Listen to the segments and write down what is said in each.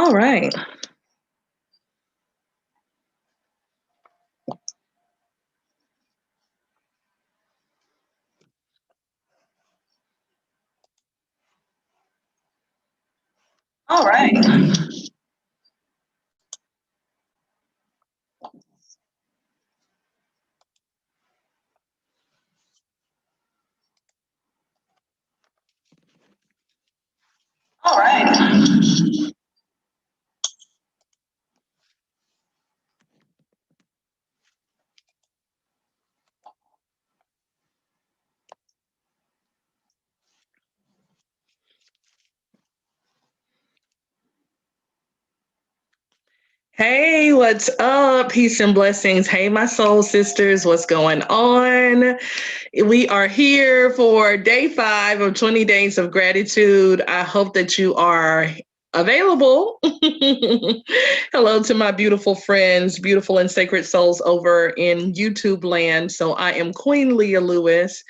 All right. All right. All right. Hey, what's up? Peace and blessings. Hey, my soul sisters, what's going on? We are here for day 5 of 20 days of gratitude. I hope that you are available. Hello to my beautiful friends, beautiful and sacred souls over in YouTube land. So I am Queen Leah Lewis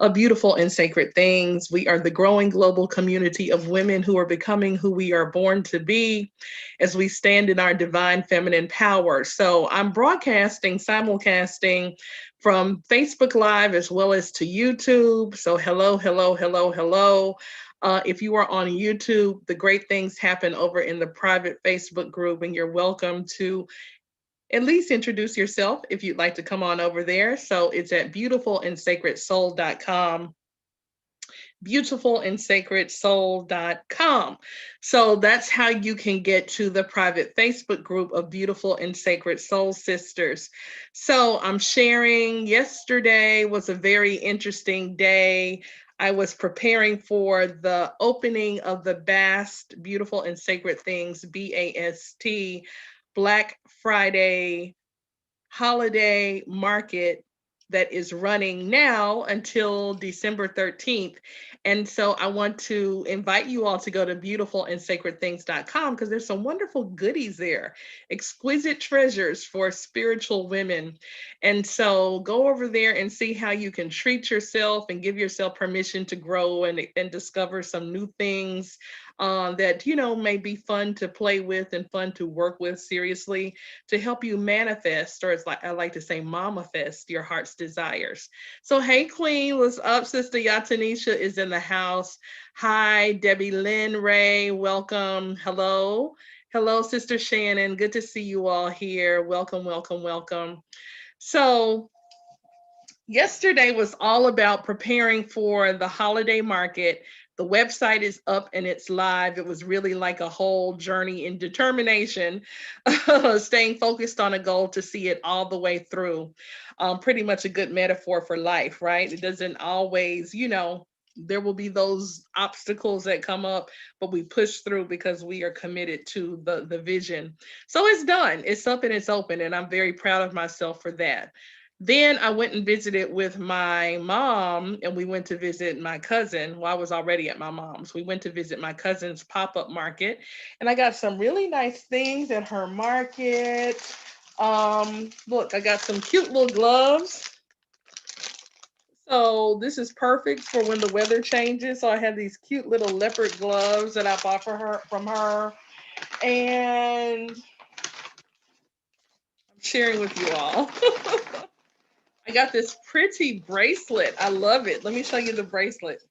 of Beautiful and Sacred Things. We are the growing global community of women who are becoming who we are born to be as we stand in our divine feminine power. So I'm broadcasting, simulcasting from Facebook Live as well as to YouTube. So hello, hello, hello, hello. If you are on YouTube, the great things happen over in the private Facebook group, and you're welcome to at least introduce yourself if you'd like to come on over there. So it's at beautifulandsacredsoul.com, beautifulandsacredsoul.com. So that's how you can get to the private Facebook group of Beautiful and Sacred Soul Sisters. So I'm sharing, yesterday was a very interesting day. I was preparing for the opening of the BAST, Beautiful and Sacred Things, BAST, Black Friday holiday market that is running now until December 13th. And so I want to invite you all to go to beautifulandsacredthings.com because there's some wonderful goodies there, exquisite treasures for spiritual women. And so go over there and see how you can treat yourself and give yourself permission to grow and discover some new things that, may be fun to play with and fun to work with seriously to help you manifest, or as like I like to say, mamifest your heart's desires. So, hey, Queen, what's up? Sister Yatanisha is in the house. Hi, Debbie Lynn Ray, welcome. Hello. Hello, Sister Shannon. Good to see you all here. Welcome, welcome, welcome. So, yesterday was all about preparing for the holiday market. The website is up and it's live. It was really like a whole journey in determination, staying focused on a goal to see it all the way through. Pretty much a good metaphor for life, right? It doesn't always, there will be those obstacles that come up, but we push through because we are committed to the vision. So it's done. It's up and it's open, and I'm very proud of myself for that. Then I went and visited with my mom, and we went to visit my cousin. Well, I was already at my mom's. We went to visit my cousin's pop up market, and I got some really nice things at her market. Look, I got some cute little gloves. So this is perfect for when the weather changes. So I have these cute little leopard gloves that I bought for her from her, and I'm sharing with you all. I got this pretty bracelet. I love it. Let me show you the bracelet.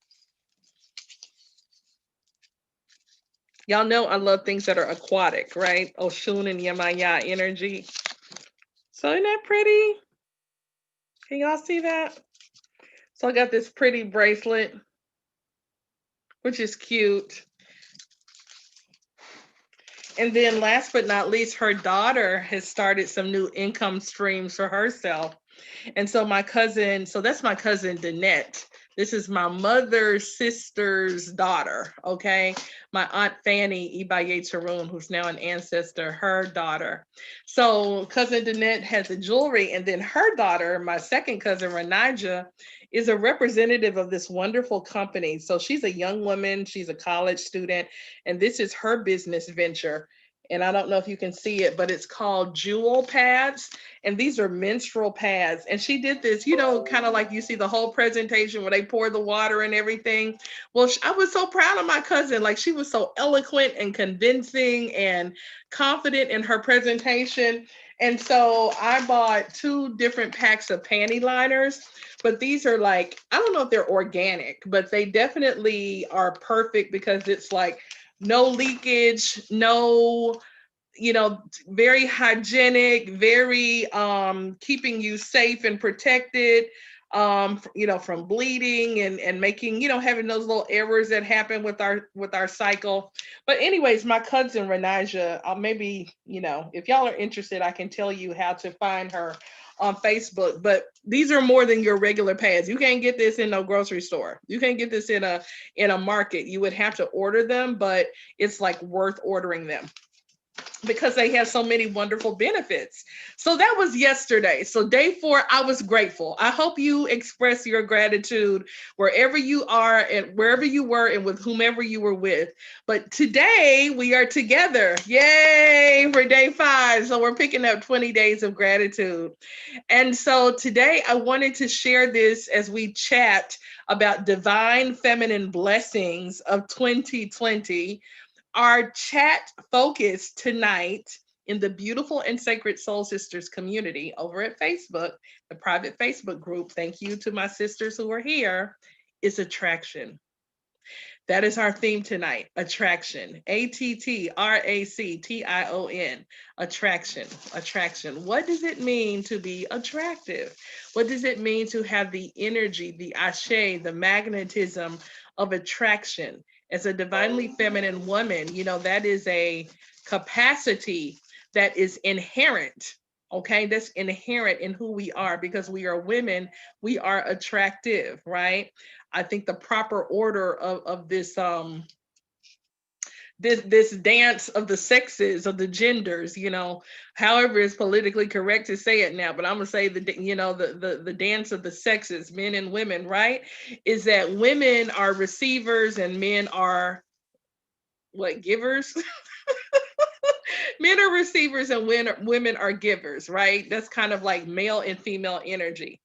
Y'all know I love things that are aquatic, right? Oshun and Yamaya energy. So isn't that pretty? Can y'all see that? So I got this pretty bracelet, which is cute. And then last but not least, her daughter has started some new income streams for herself. And so my cousin, so that's my cousin Danette. This is my mother's sister's daughter, okay? My aunt Fanny Ibaye Tarun, who's now an ancestor, her daughter. So cousin Danette has a jewelry, and then her daughter, my second cousin Renija, is a representative of this wonderful company. So she's a young woman, she's a college student, and this is her business venture. And I don't know if you can see it, but it's called Jewel Pads. And these are menstrual pads. And she did this, kind of like you see the whole presentation where they pour the water and everything. Well, I was so proud of my cousin. Like, she was so eloquent and convincing and confident in her presentation. And so I bought 2 different packs of panty liners, but these are like, I don't know if they're organic, but they definitely are perfect because it's like no leakage, no, very hygienic, very keeping you safe and protected, from bleeding and making, having those little errors that happen with our cycle. But anyways, my cousin Renija, maybe, if y'all are interested, I can tell you how to find her on Facebook. But these are more than your regular pads. You can't get this in no grocery store. You can't get this in a market. You would have to order them, but it's like worth ordering them because they have so many wonderful benefits. So that was yesterday. So day 4, I was grateful. I hope you express your gratitude wherever you are and wherever you were and with whomever you were with. But today we are together. Yay for day 5. So we're picking up 20 days of gratitude. And so today I wanted to share this as we chat about divine feminine blessings of 2020. Our chat focus tonight in the Beautiful and Sacred Soul Sisters community over at Facebook, the private Facebook group, thank you to my sisters who are here, is attraction. That is our theme tonight, attraction. ATTRACTION, attraction, attraction. What does it mean to be attractive? What does it mean to have the energy, the ashe, the magnetism of attraction? As a divinely feminine woman, that is a capacity that is inherent. Okay, that's inherent in who we are because we are women, we are attractive, right? I think the proper order of this this dance of the sexes, of the genders, however it's politically correct to say it now, but I'm gonna say the dance of the sexes, men and women, right? Is that women are receivers and men are what, givers? Men are receivers and women are givers, right? That's kind of like male and female energy.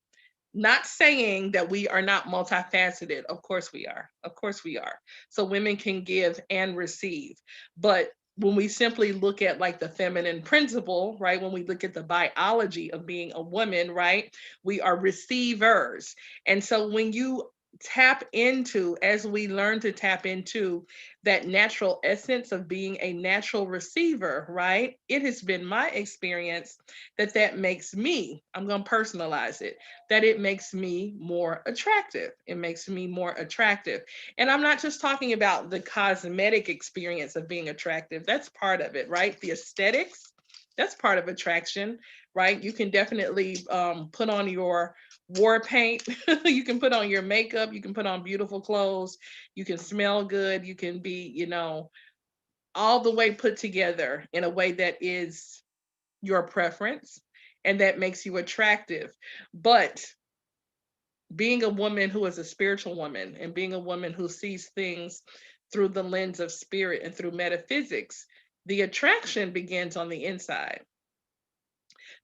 Not saying that we are not multifaceted. Of course we are. Of course we are. So women can give and receive. But when we simply look at like the feminine principle, right? When we look at the biology of being a woman, right? We are receivers. And so when you tap into, as we learn to tap into that natural essence of being a natural receiver, right? It has been my experience that makes me, I'm going to personalize it, that it makes me more attractive. It makes me more attractive. And I'm not just talking about the cosmetic experience of being attractive. That's part of it, right? The aesthetics, that's part of attraction, right? You can definitely put on your war paint. You can put on your makeup. You can put on beautiful clothes. You can smell good. You can be, all the way put together in a way that is your preference and that makes you attractive. But being a woman who is a spiritual woman and being a woman who sees things through the lens of spirit and through metaphysics, the attraction begins on the inside.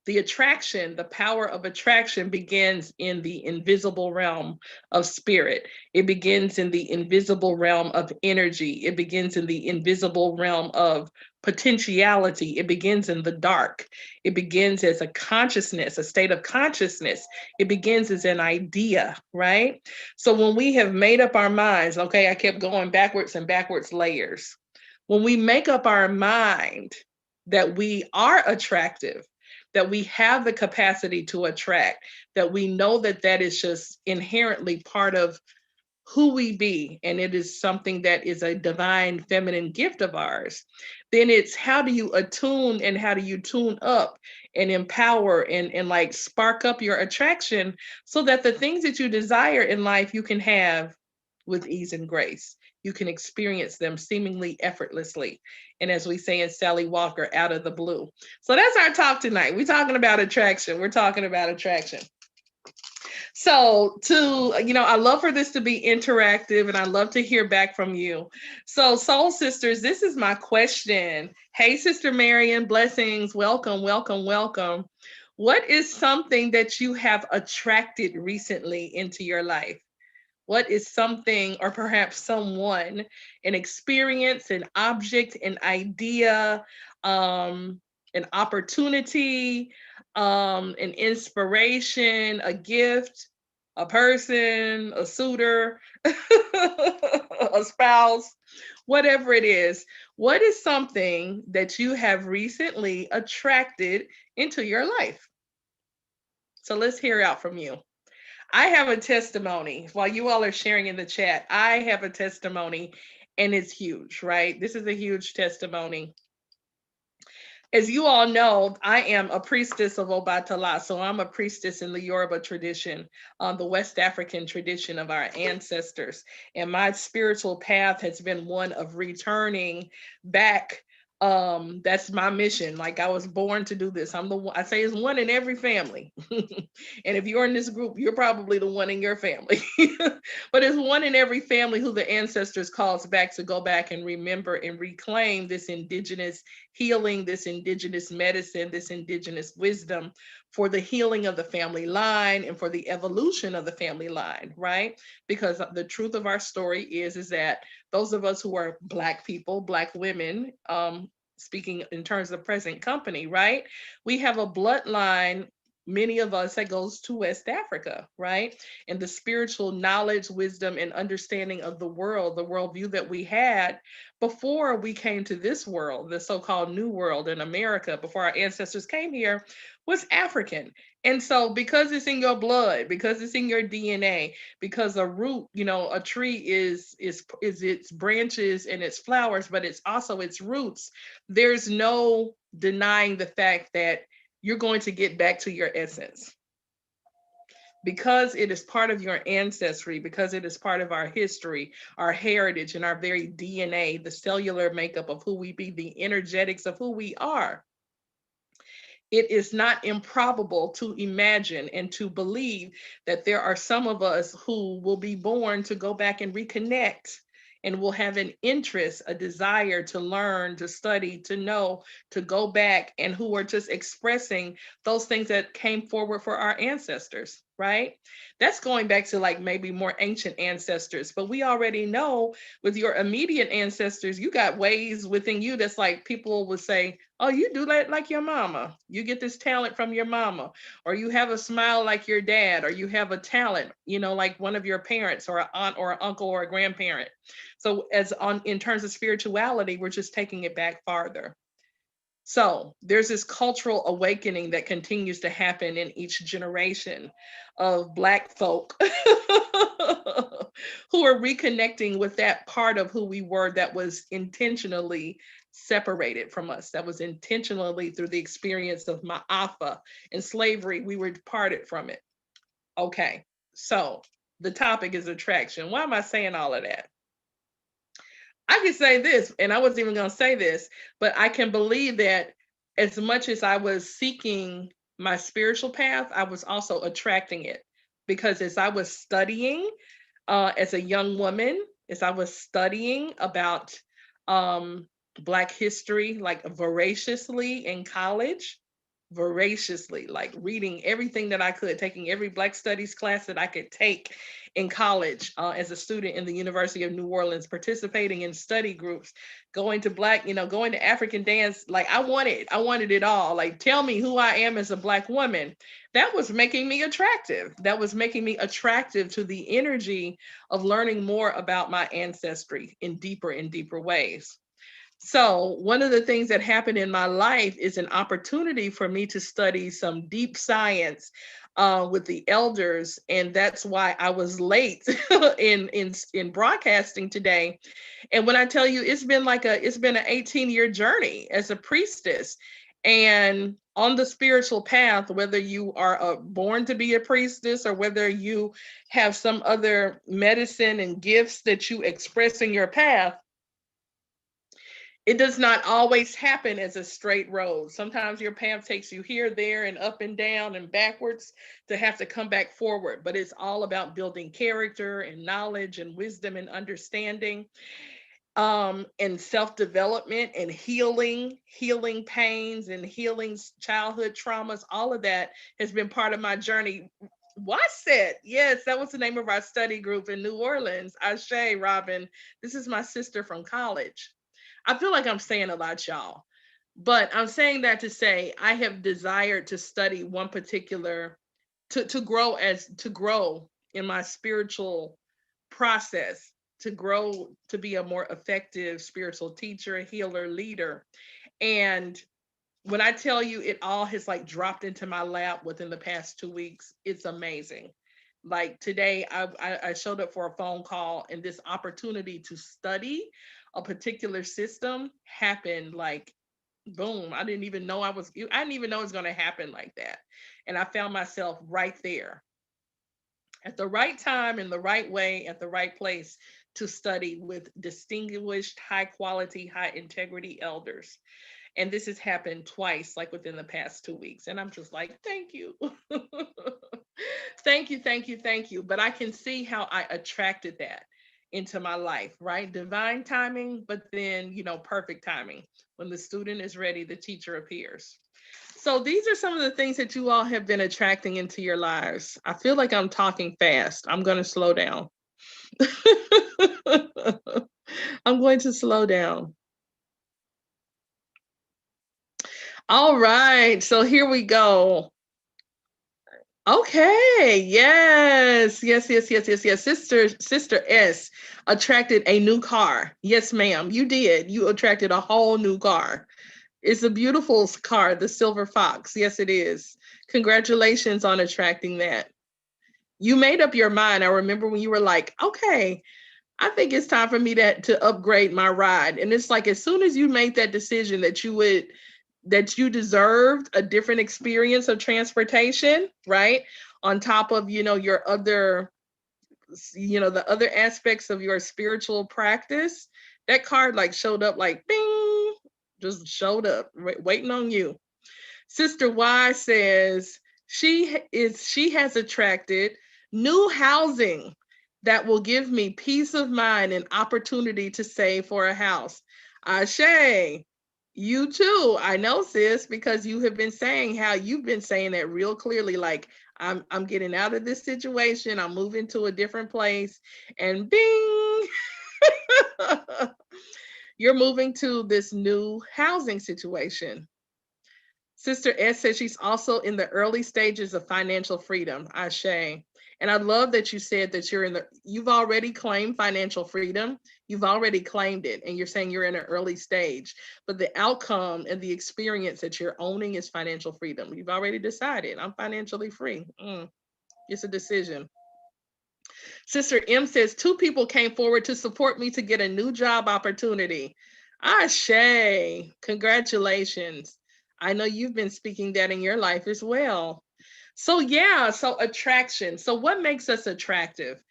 The attraction, the power of attraction begins in the invisible realm of spirit. It begins in the invisible realm of energy. It begins in the invisible realm of potentiality. It begins in the dark. It begins as a consciousness, a state of consciousness. It begins as an idea, right? So when we have made up our minds, okay, I kept going backwards and backwards layers. When we make up our mind that we are attractive, that we have the capacity to attract, that we know that that is just inherently part of who we be, and it is something that is a divine feminine gift of ours, then it's how do you attune and how do you tune up and empower and like spark up your attraction so that the things that you desire in life you can have with ease and grace. You can experience them seemingly effortlessly. And as we say in Sally Walker, out of the blue. So that's our talk tonight. We're talking about attraction. We're talking about attraction. So I love for this to be interactive and I love to hear back from you. So Soul Sisters, this is my question. Hey, Sister Marion, blessings. Welcome, welcome, welcome. What is something that you have attracted recently into your life? What is something or perhaps someone, an experience, an object, an idea, an opportunity, an inspiration, a gift, a person, a suitor, a spouse, whatever it is? What is something that you have recently attracted into your life? So let's hear out from you. I have a testimony while you all are sharing in the chat. I have a testimony and it's huge, right? This is a huge testimony. As you all know, I am a priestess of Obatala. So I'm a priestess in the Yoruba tradition, the West African tradition of our ancestors. And my spiritual path has been one of returning back. That's my mission. Like I was born to do this. I'm the one, I say it's one in every family. And if you're in this group, you're probably the one in your family. But it's one in every family who the ancestors calls back to go back and remember and reclaim this indigenous healing, this indigenous medicine, this indigenous wisdom for the healing of the family line and for the evolution of the family line, right? Because the truth of our story is that those of us who are Black people, Black women, speaking in terms of present company, right? We have a bloodline, many of us, that goes to West Africa, right? And the spiritual knowledge, wisdom, and understanding of the world, the worldview that we had before we came to this world, the so-called New World in America, before our ancestors came here, was African. And so because it's in your blood, because it's in your DNA, because a root, a tree is its branches and its flowers, but it's also its roots. There's no denying the fact that you're going to get back to your essence because it is part of your ancestry, because it is part of our history, our heritage, and our very DNA, the cellular makeup of who we be, the energetics of who we are. It is not improbable to imagine and to believe that there are some of us who will be born to go back and reconnect and will have an interest, a desire to learn, to study, to know, to go back, and who are just expressing those things that came forward for our ancestors, right? That's going back to like maybe more ancient ancestors, but we already know with your immediate ancestors, you got ways within you that's like people would say, oh, you do that like your mama. You get this talent from your mama, or you have a smile like your dad, or you have a talent, like one of your parents, or an aunt, or an uncle, or a grandparent. So in terms of spirituality, we're just taking it back farther. So there's this cultural awakening that continues to happen in each generation of Black folk who are reconnecting with that part of who we were that was intentionally separated from us, that was intentionally through the experience of Ma'afa and slavery, we were parted from it. Okay, so the topic is attraction. Why am I saying all of that? I can say this, and I wasn't even going to say this, but I can believe that as much as I was seeking my spiritual path, I was also attracting it. Because as I was studying as a young woman, as I was studying about Black history, like voraciously in college, voraciously, like reading everything that I could, taking every Black studies class that I could take in college as a student in the University of New Orleans, participating in study groups, going to going to African dance. Like I wanted it all. Like tell me who I am as a Black woman. That was making me attractive. That was making me attractive to the energy of learning more about my ancestry in deeper and deeper ways. So, one of the things that happened in my life is an opportunity for me to study some deep science with the elders, and that's why I was late in broadcasting today. And when I tell you, it's been an 18-year journey as a priestess, and on the spiritual path, whether you are born to be a priestess or whether you have some other medicine and gifts that you express in your path, It does not always happen as a straight road. Sometimes your path takes you here, there, and up and down and backwards to have to come back forward. But it's all about building character and knowledge and wisdom and understanding, and self-development and healing pains and healing childhood traumas. All of that has been part of my journey. What's it? Yes, that was the name of our study group in New Orleans. Ashe, Robin. This is my sister from college. I feel like I'm saying a lot, y'all, but I'm saying that to say I have desired to study one particular, to grow in my spiritual process, to grow to be a more effective spiritual teacher, healer, leader. And when I tell you it all has like dropped into my lap within the past 2 weeks, it's amazing. Like today, I showed up for a phone call, and this opportunity to study a particular system happened like boom. I didn't even know I didn't even know it was going to happen like that. And I found myself right there at the right time, in the right way, at the right place to study with distinguished, high quality, high integrity elders. And this has happened twice, like within the past 2 weeks. And I'm just like, thank you. Thank you, thank you, thank you. But I can see how I attracted that into my life, right? Divine timing, but then, perfect timing. When the student is ready, the teacher appears. So these are some of the things that you all have been attracting into your lives. I feel like I'm talking fast. I'm going to slow down. I'm going to slow down. All right. So here we go. Okay. Yes. Yes, yes, yes, yes, yes. Sister S attracted a new car. Yes, ma'am. You did. You attracted a whole new car. It's a beautiful car, the Silver Fox. Yes, it is. Congratulations on attracting that. You made up your mind. I remember when you were like, okay, I think it's time for me to upgrade my ride. And it's like as soon as you make that decision that you deserved a different experience of transportation, right? On top of, your other, the other aspects of your spiritual practice, that card like showed up like bing, just showed up waiting on you. Sister Y says she has attracted new housing that will give me peace of mind and opportunity to save for a house. Ashe, you too. I know, sis, because you have been saying how you've been saying that real clearly, like I'm getting out of this situation, I'm moving to a different place, and bing, you're moving to this new housing situation. Sister S says she's also in the early stages of financial freedom. Ashe. And I love that you said that you've already claimed financial freedom. You've already claimed it. And you're saying you're in an early stage. But the outcome and the experience that you're owning is financial freedom. You've already decided, I'm financially free. It's a decision. Sister M says, 2 people came forward to support me to get a new job opportunity. Ashe. Congratulations. I know you've been speaking that in your life as well. So yeah, so attraction. So what makes us attractive?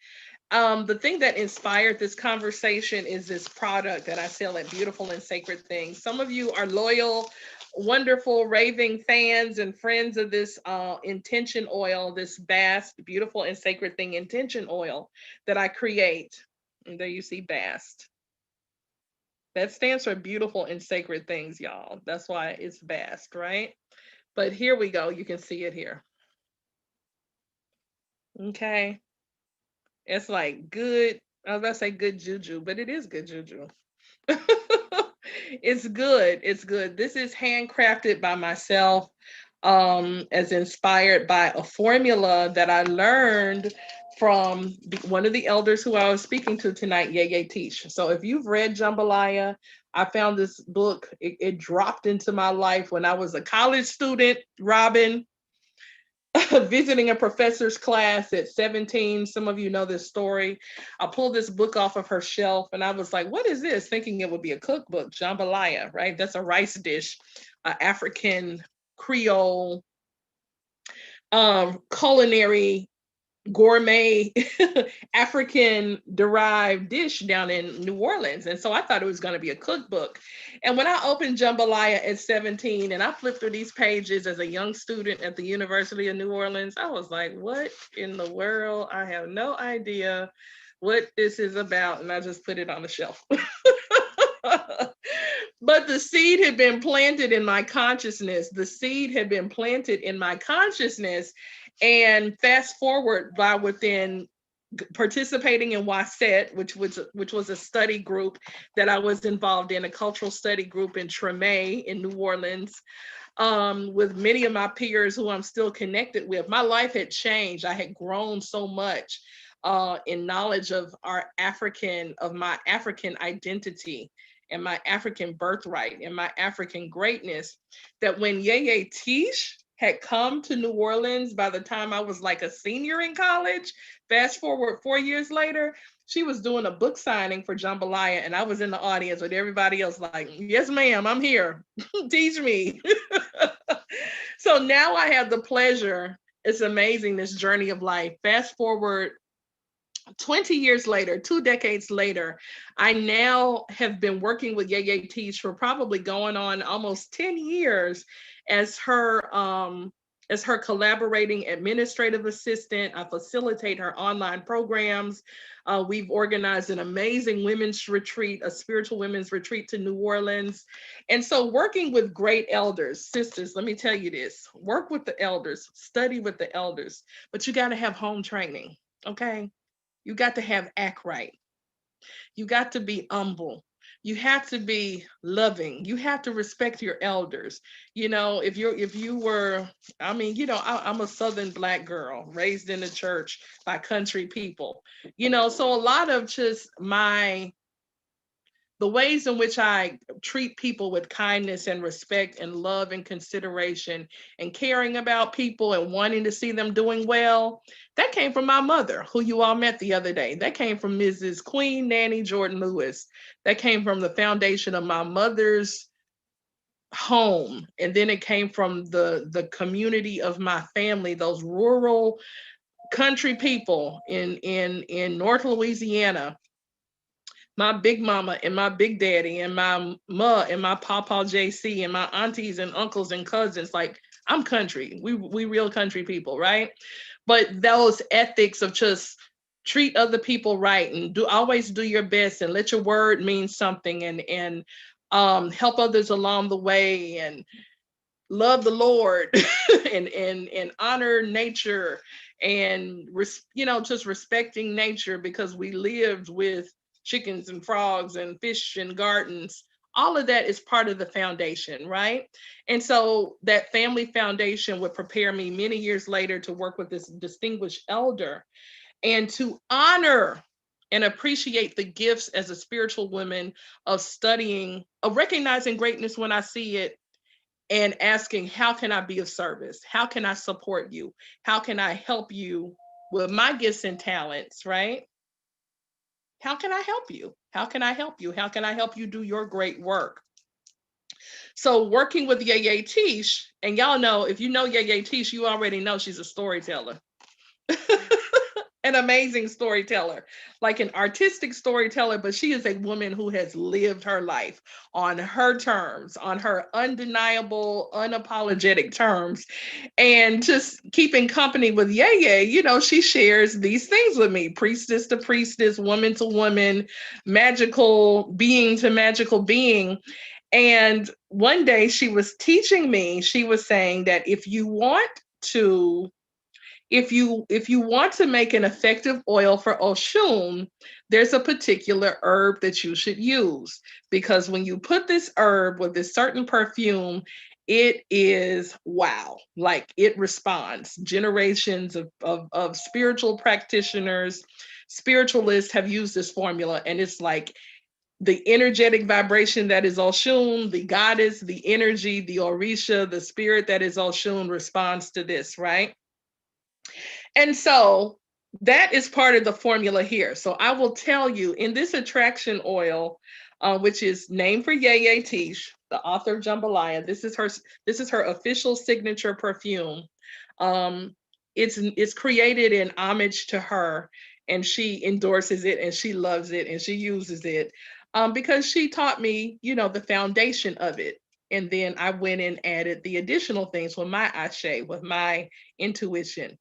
The thing that inspired this conversation is this product that I sell at Beautiful and Sacred Things. Some of you are loyal, wonderful, raving fans and friends of this intention oil, this Bast Beautiful and Sacred Thing intention oil that I create. And there you see Bast. That stands for Beautiful and Sacred Things, y'all. That's why it's Bast, right? But here we go. You can see it here. Okay. It's like good, I was about to say good juju, but it is good juju. It's good. It's good. This is handcrafted by myself, as inspired by a formula that I learned from one of the elders who I was speaking to tonight, Yeye Teach. So if you've read Jambalaya, I found this book. It dropped into my life when I was a college student, Robin, visiting a professor's class at 17. Some of you know this story. I pulled this book off of her shelf and I was like, what is this? Thinking it would be a cookbook, jambalaya, right? That's a rice dish, African Creole culinary gourmet African derived dish down in New Orleans. And so I thought it was going to be a cookbook. And when I opened Jambalaya at 17 and I flipped through these pages as a young student at the University of New Orleans, I was like, what in the world? I have no idea what this is about. And I just put it on the shelf. But the seed had been planted in my consciousness. The seed had been planted in my consciousness. And fast forward by within participating in WASET, which was a study group that I was involved in, a cultural study group in Treme in New Orleans, with many of my peers who I'm still connected with. My life had changed. I had grown so much in knowledge of my African identity and my African birthright and my African greatness, that when Yeye Tish had come to New Orleans by the time I was like a senior in college, fast forward 4 years later, she was doing a book signing for Jambalaya, and I was in the audience with everybody else like, yes, ma'am, I'm here. Teach me. So now I have the pleasure. It's amazing, this journey of life. Fast forward 20 years later, 2 decades later, I now have been working with Yeye Tish for probably going on almost 10 years as her collaborating administrative assistant. I facilitate her online programs. We've organized an amazing women's retreat, a spiritual women's retreat to New Orleans. And so working with great elders, sisters, let me tell you this, work with the elders, study with the elders, but you got to have home training, okay? You got to have act right. You got to be humble. You have to be loving. You have to respect your elders. You know, if you were, I mean, you know, I'm a Southern Black girl raised in the church by country people. You know, so a lot of just the ways in which I treat people with kindness and respect and love and consideration and caring about people and wanting to see them doing well, that came from my mother, who you all met the other day. That came from Mrs. Queen Nanny Jordan Lewis. That came from the foundation of my mother's home. And then it came from the community of my family, those rural country people in North Louisiana, my big mama and my big daddy and my ma and my papa JC and my aunties and uncles and cousins. Like, I'm country. We real country people, right? But those ethics of just treat other people right and always do your best and let your word mean something, and help others along the way, and love the Lord and honor nature, and just respecting nature, because we lived with chickens and frogs and fish and gardens. All of that is part of the foundation, right? And so that family foundation would prepare me many years later to work with this distinguished elder and to honor and appreciate the gifts as a spiritual woman of studying, of recognizing greatness when I see it, and asking, how can I be of service? How can I support you? How can I help you with my gifts and talents, right? How can I help you? How can I help you? How can I help you do your great work? So working with Yeye Tish, and y'all know, if you know Yeye Tish, you already know she's a storyteller. An amazing storyteller, like an artistic storyteller, but she is a woman who has lived her life on her terms, on her undeniable, unapologetic terms. And just keeping company with Yeye, you know, she shares these things with me: priestess to priestess, woman to woman, magical being to magical being. And one day she was teaching me, she was saying that if you want to make an effective oil for Oshun, there's a particular herb that you should use, because when you put this herb with this certain perfume, it is wow, like it responds. Generations of spiritual practitioners, spiritualists have used this formula, and it's like the energetic vibration that is Oshun, the goddess, the energy, the Orisha, the spirit that is Oshun responds to this, right? And so that is part of the formula here. So I will tell you, in this attraction oil, which is named for Yeye Tish, the author of Jambalaya, this is her official signature perfume. it's created in homage to her, and she endorses it and she loves it and she uses it, because she taught me, the foundation of it. And then I went and added the additional things with my ashe, with my intuition.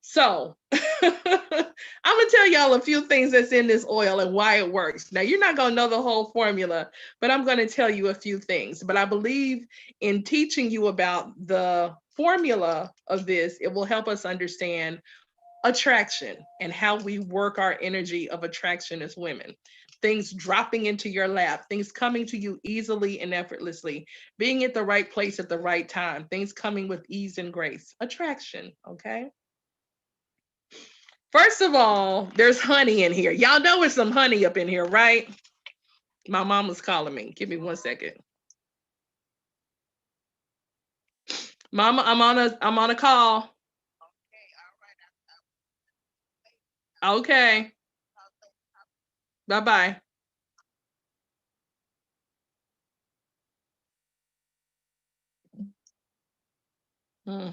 So I'm gonna tell y'all a few things that's in this oil and why it works. Now you're not gonna know the whole formula, but I'm gonna tell you a few things. But I believe in teaching you about the formula of this, it will help us understand attraction and how we work our energy of attraction as women. Things dropping into your lap, things coming to you easily and effortlessly, being at the right place at the right time, things coming with ease and grace. Attraction, okay? First of all, there's honey in here. Y'all know there's some honey up in here, right? My mom was calling me. Give me 1 second. Mama, I'm on a call. Okay. Bye-bye. Mm.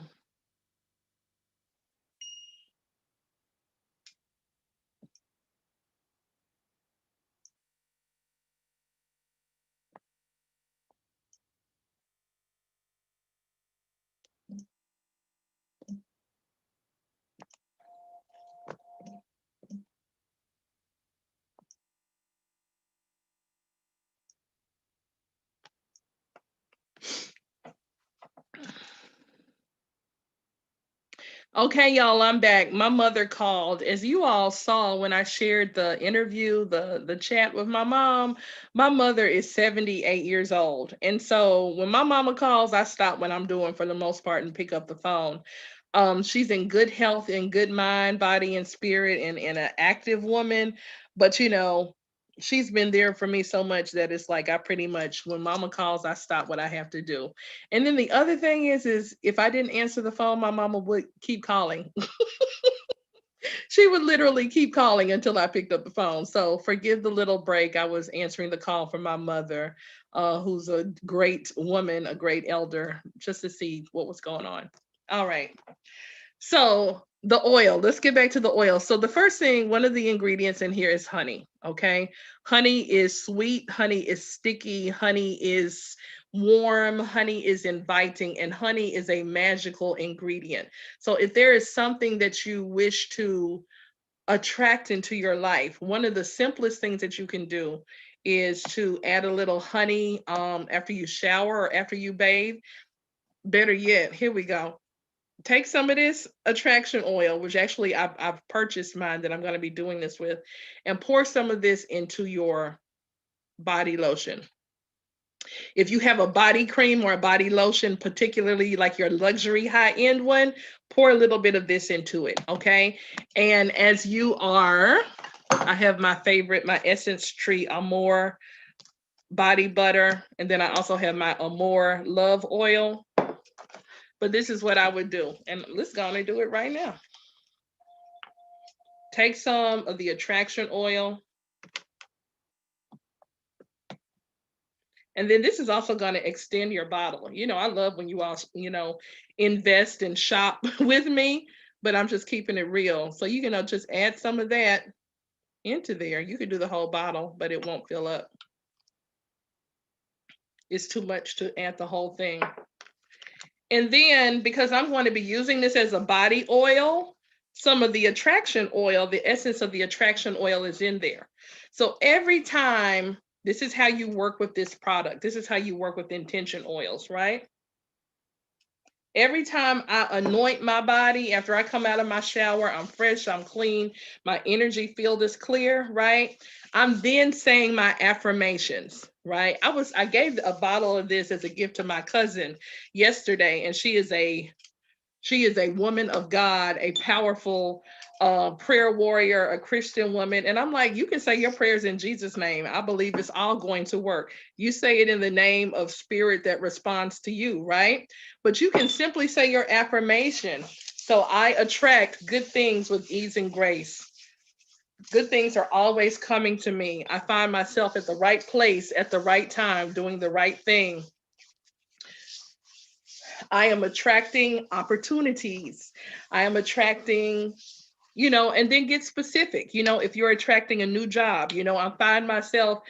Okay, y'all, I'm back. My mother called. As you all saw when I shared the interview, the chat with my mother is 78 years old. And so when my mama calls, I stop what I'm doing for the most part and pick up the phone. She's in good health and good mind, body, and spirit, and an active woman. But she's been there for me so much that it's like I pretty much, when mama calls, I stop what I have to do. And then the other thing is if I didn't answer the phone, my mama would keep calling. She would literally keep calling until I picked up the phone. So forgive the little break. I was answering the call from my mother, who's a great woman, a great elder, just to see what was going on. All right. So the oil, let's get back to the oil. So the first thing, one of the ingredients in here is honey. Okay. Honey is sweet, honey is sticky, honey is warm, honey is inviting, and honey is a magical ingredient. So if there is something that you wish to attract into your life, one of the simplest things that you can do is to add a little honey after you shower or after you bathe. Better yet, here we go, take some of this attraction oil, which actually I've purchased mine that I'm going to be doing this with, and pour some of this into your body lotion. If you have a body cream or a body lotion, particularly like your luxury high end one, pour a little bit of this into it. Okay. And as you are, I have my favorite, my Essence Tree Amore body butter. And then I also have my Amore Love Oil. But this is what I would do. And let's go and do it right now. Take some of the attraction oil. And then this is also going to extend your bottle. I love when you all, invest and shop with me, but I'm just keeping it real. So you can just add some of that into there. You could do the whole bottle, but it won't fill up. It's too much to add the whole thing. And then because I'm going to be using this as a body oil, some of the attraction oil, the essence of the attraction oil is in there. So every time, this is how you work with this product. This is how you work with intention oils, right? Every time I anoint my body after I come out of my shower, I'm fresh, I'm clean, my energy field is clear, right? I'm then saying my affirmations, right? I gave a bottle of this as a gift to my cousin yesterday, and she is a woman of God, a powerful prayer warrior, a Christian woman. And I'm like, you can say your prayers in Jesus' name. I believe it's all going to work. You say it in the name of spirit that responds to you, right? But you can simply say your affirmation. So I attract good things with ease and grace. Good things are always coming to me. I find myself at the right place at the right time, doing the right thing. I am attracting opportunities. I am attracting, and then get specific. If you're attracting a new job, I find myself,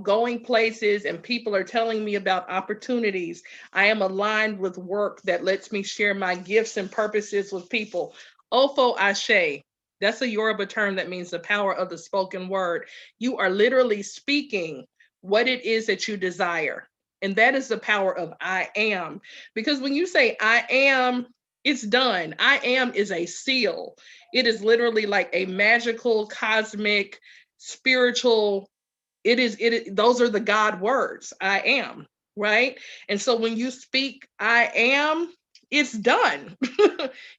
going places and people are telling me about opportunities. I am aligned with work that lets me share my gifts and purposes with people. Ofo Ashe. That's a Yoruba term that means the power of the spoken word. You are literally speaking what it is that you desire. And that is the power of I am. Because when you say I am, it's done. I am is a seal. It is literally like a magical, cosmic, spiritual. Those are the God words. I am, right? And so when you speak I am, it's done.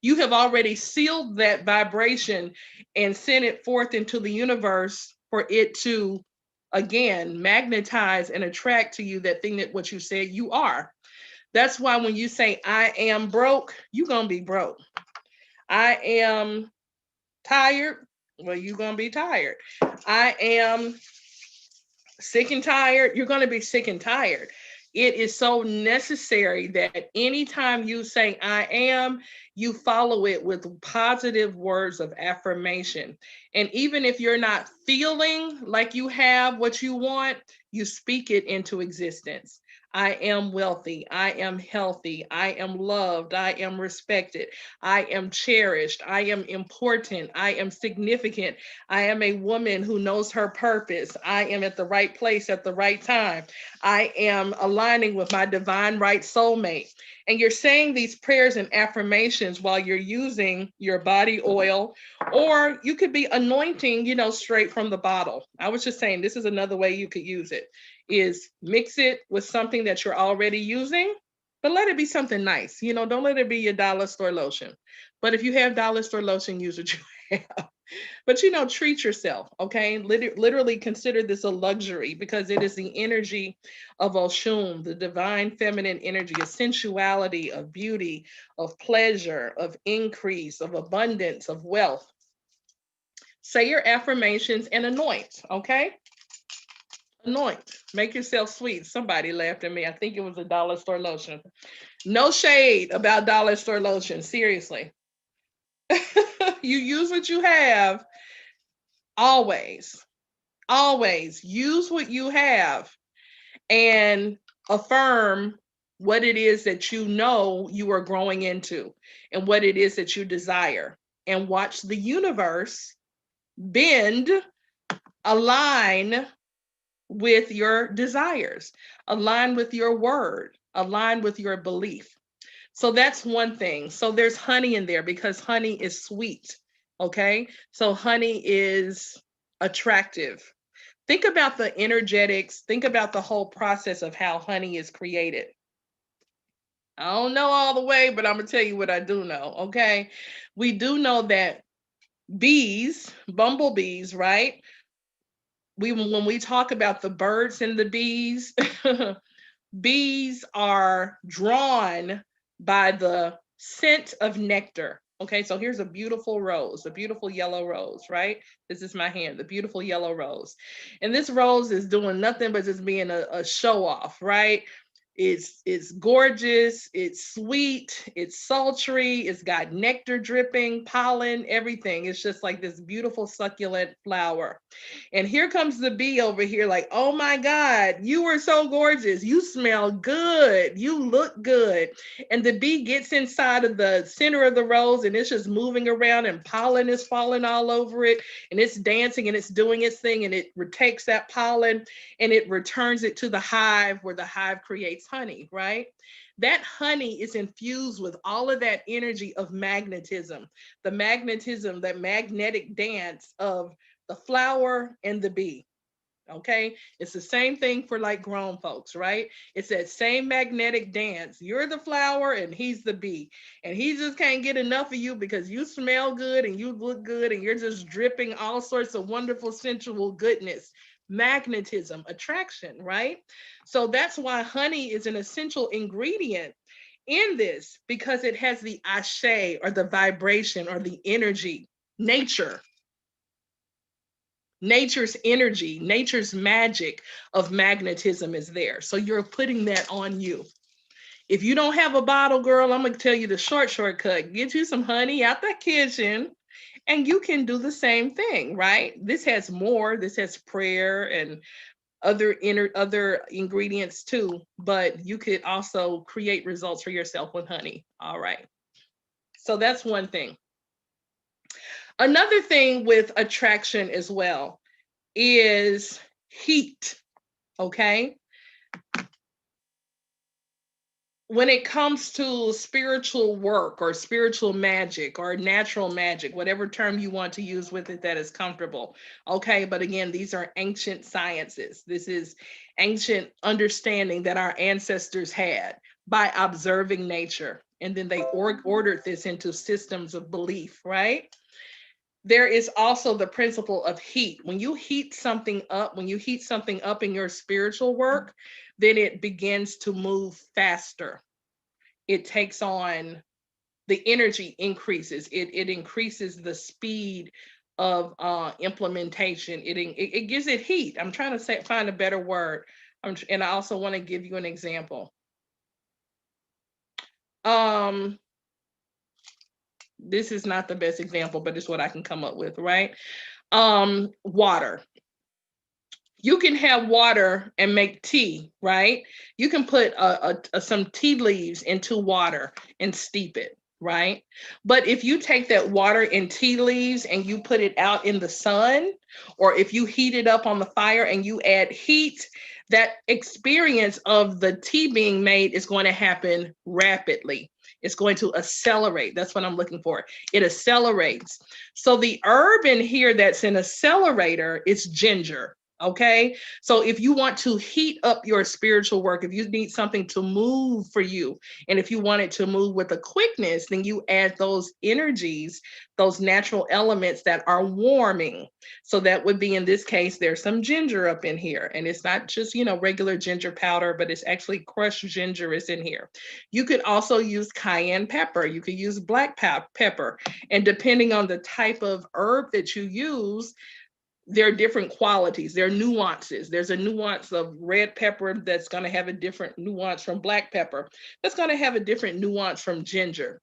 You have already sealed that vibration and sent it forth into the universe for it to again magnetize and attract to you that thing that what you said you are. That's why when you say I am broke, you're gonna be broke. I am tired, well, you're gonna be tired. I am sick and tired, you're gonna be sick and tired. It is so necessary that anytime you say I am, you follow it with positive words of affirmation. And even if you're not feeling like you have what you want, you speak it into existence. I am wealthy. I am healthy. I am loved. I am respected. I am cherished. I am important. I am significant. I am a woman who knows her purpose. I am at the right place at the right time. I am aligning with my divine right soulmate. And you're saying these prayers and affirmations while you're using your body oil, or you could be anointing, straight from the bottle. I was just saying, this is another way you could use it, is mix it with something that you're already using, but let it be something nice. Don't let it be your dollar store lotion. But if you have dollar store lotion, use what you have. But treat yourself, okay? Literally consider this a luxury because it is the energy of Oshun, the divine feminine energy, of sensuality, of beauty, of pleasure, of increase, of abundance, of wealth. Say your affirmations and anoint, okay? Anoint. Make yourself sweet. Somebody laughed at me. I think it was a dollar store lotion. No shade about dollar store lotion. Seriously. You use what you have. Always. Always use what you have and affirm what it is that you are growing into and what it is that you desire, and watch the universe bend, align with your desires, align with your word, align with your belief. So that's one thing. So there's honey in there because honey is sweet. Okay. So honey is attractive. Think about the energetics, think about the whole process of how honey is created. I don't know all the way, but I'm going to tell you what I do know. Okay. We do know that bees, bumblebees, right? When we talk about the birds and the bees, bees are drawn by the scent of nectar. Okay, so here's a beautiful rose, a beautiful yellow rose, right? This is my hand, the beautiful yellow rose. And this rose is doing nothing but just being a show off, right? It's gorgeous, it's sweet, it's sultry, it's got nectar dripping, pollen, everything. It's just like this beautiful succulent flower. And here comes the bee over here, like, oh my God, you are so gorgeous. You smell good. You look good. And the bee gets inside of the center of the rose and it's just moving around and pollen is falling all over it. And it's dancing and it's doing its thing and it takes that pollen and it returns it to the hive where the hive creates honey, right? That honey is infused with all of that energy of magnetism, that magnetic dance of the flower and the bee. Okay, it's the same thing for like grown folks, right? It's that same magnetic dance. You're the flower and he's the bee, and he just can't get enough of you because you smell good and you look good and you're just dripping all sorts of wonderful sensual goodness. Magnetism, attraction, right? So that's why honey is an essential ingredient in this, because it has the ashe, or the vibration, or the energy, nature, nature's energy, nature's magic of magnetism is there. So you're putting that on you. If you don't have a bottle, girl, I'm gonna tell you the shortcut. Get you some honey out the kitchen, and you can do the same thing, right? This has more. This has prayer and other ingredients too, but you could also create results for yourself with honey. All right. So that's one thing. Another thing with attraction as well is heat. Okay. When it comes to spiritual work or spiritual magic or natural magic, whatever term you want to use with it that is comfortable. Okay. But again, these are ancient sciences. This is ancient understanding that our ancestors had by observing nature. And then they ordered this into systems of belief, right? There is also the principle of heat. When you heat something up, in your spiritual work, then it begins to move faster. It takes on, the energy increases. It increases the speed of implementation. It gives it heat. I'm trying to find a better word. And I also want to give you an example. This is not the best example, but it's what I can come up with, right? Water. You can have water and make tea, right? You can put some tea leaves into water and steep it, right? But if you take that water and tea leaves and you put it out in the sun, or if you heat it up on the fire and you add heat, that experience of the tea being made is going to happen rapidly. It's going to accelerate. That's what I'm looking for. It accelerates. So the herb in here that's an accelerator is ginger. Okay. So if you want to heat up your spiritual work, if you need something to move for you, and if you want it to move with a quickness, then you add those energies, those natural elements that are warming. So that would be, in this case, there's some ginger up in here. And it's not just, regular ginger powder, but it's actually crushed ginger is in here. You could also use cayenne pepper. You could use black pepper. And depending on the type of herb that you use, there are different qualities, there are nuances. There's a nuance of red pepper that's going to have a different nuance from black pepper, that's going to have a different nuance from ginger.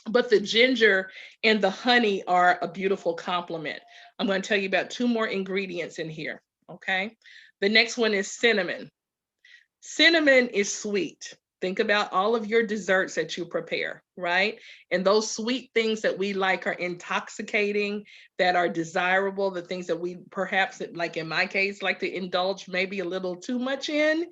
But the ginger and the honey are a beautiful complement. I'm going to tell you about two more ingredients in here. Okay. The next one is cinnamon. Cinnamon is sweet. Think about all of your desserts that you prepare, right? And those sweet things that we like are intoxicating, that are desirable, the things that we perhaps, like in my case, like to indulge maybe a little too much in.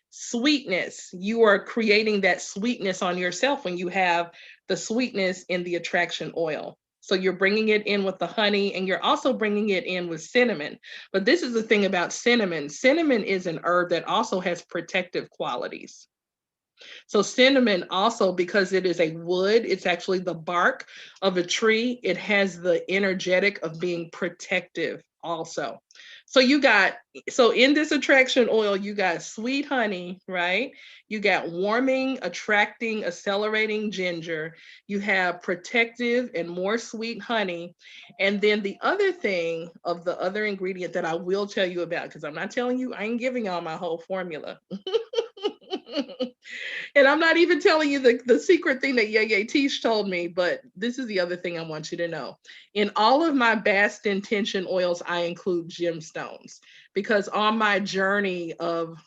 Sweetness, you are creating that sweetness on yourself when you have the sweetness in the attraction oil. So you're bringing it in with the honey, and you're also bringing it in with cinnamon. But this is the thing about cinnamon. Cinnamon is an herb that also has protective qualities. So cinnamon also, because it is a wood, it's actually the bark of a tree. It has the energetic of being protective also. So so in this attraction oil, you got sweet honey, right? You got warming, attracting, accelerating ginger. You have protective and more sweet honey. And then the other thing of the other ingredient that I will tell you about, because I'm not telling you, I ain't giving y'all my whole formula. And I'm not even telling you the secret thing that Yaya Tish told me, but this is the other thing I want you to know. In all of my Bast Intention oils, I include gemstones, because on my journey of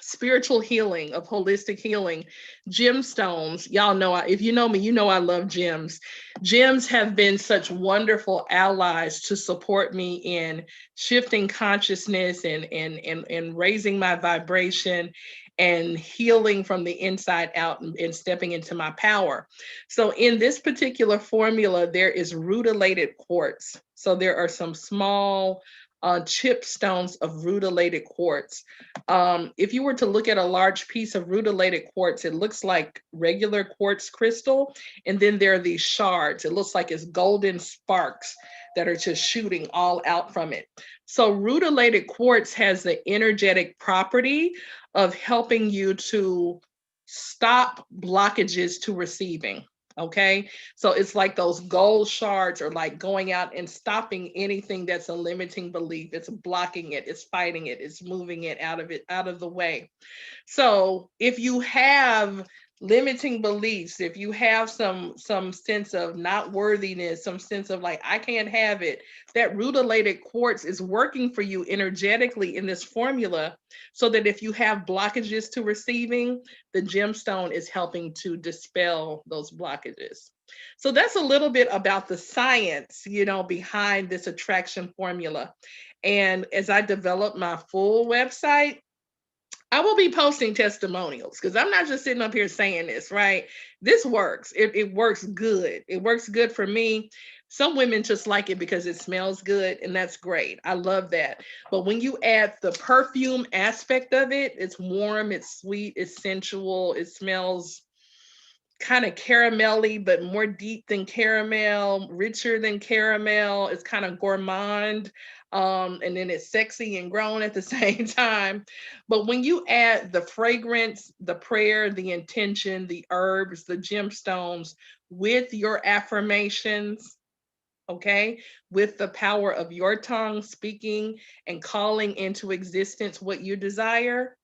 spiritual healing, of holistic healing, gemstones, y'all know, if you know me, you know I love gems. Gems have been such wonderful allies to support me in shifting consciousness and raising my vibration and healing from the inside out and stepping into my power. So in this particular formula, there is rutilated quartz. So there are some small chip stones of rutilated quartz. If you were to look at a large piece of rutilated quartz, it looks like regular quartz crystal. And then there are these shards. It looks like it's golden sparks that are just shooting all out from it. So rutilated quartz has the energetic property of helping you to stop blockages to receiving. Okay. So it's like those gold shards are like going out and stopping anything that's a limiting belief. It's blocking it, it's fighting it, it's moving it, out of the way. So if you have limiting beliefs, if you have some sense of not worthiness, some sense of like I can't have it, that rutilated quartz is working for you energetically in this formula, so that if you have blockages to receiving, the gemstone is helping to dispel those blockages. So that's a little bit about the science, behind this attraction formula. And as I develop my full website, I will be posting testimonials, because I'm not just sitting up here saying this, right? This works. It works good. It works good for me. Some women just like it because it smells good, and that's great. I love that. But when you add the perfume aspect of it, it's warm, it's sweet, it's sensual, it smells kind of caramelly, but more deep than caramel, richer than caramel. It's kind of gourmand. And then it's sexy and grown at the same time. But when you add the fragrance, the prayer, the intention, the herbs, the gemstones with your affirmations, okay, with the power of your tongue speaking and calling into existence what you desire,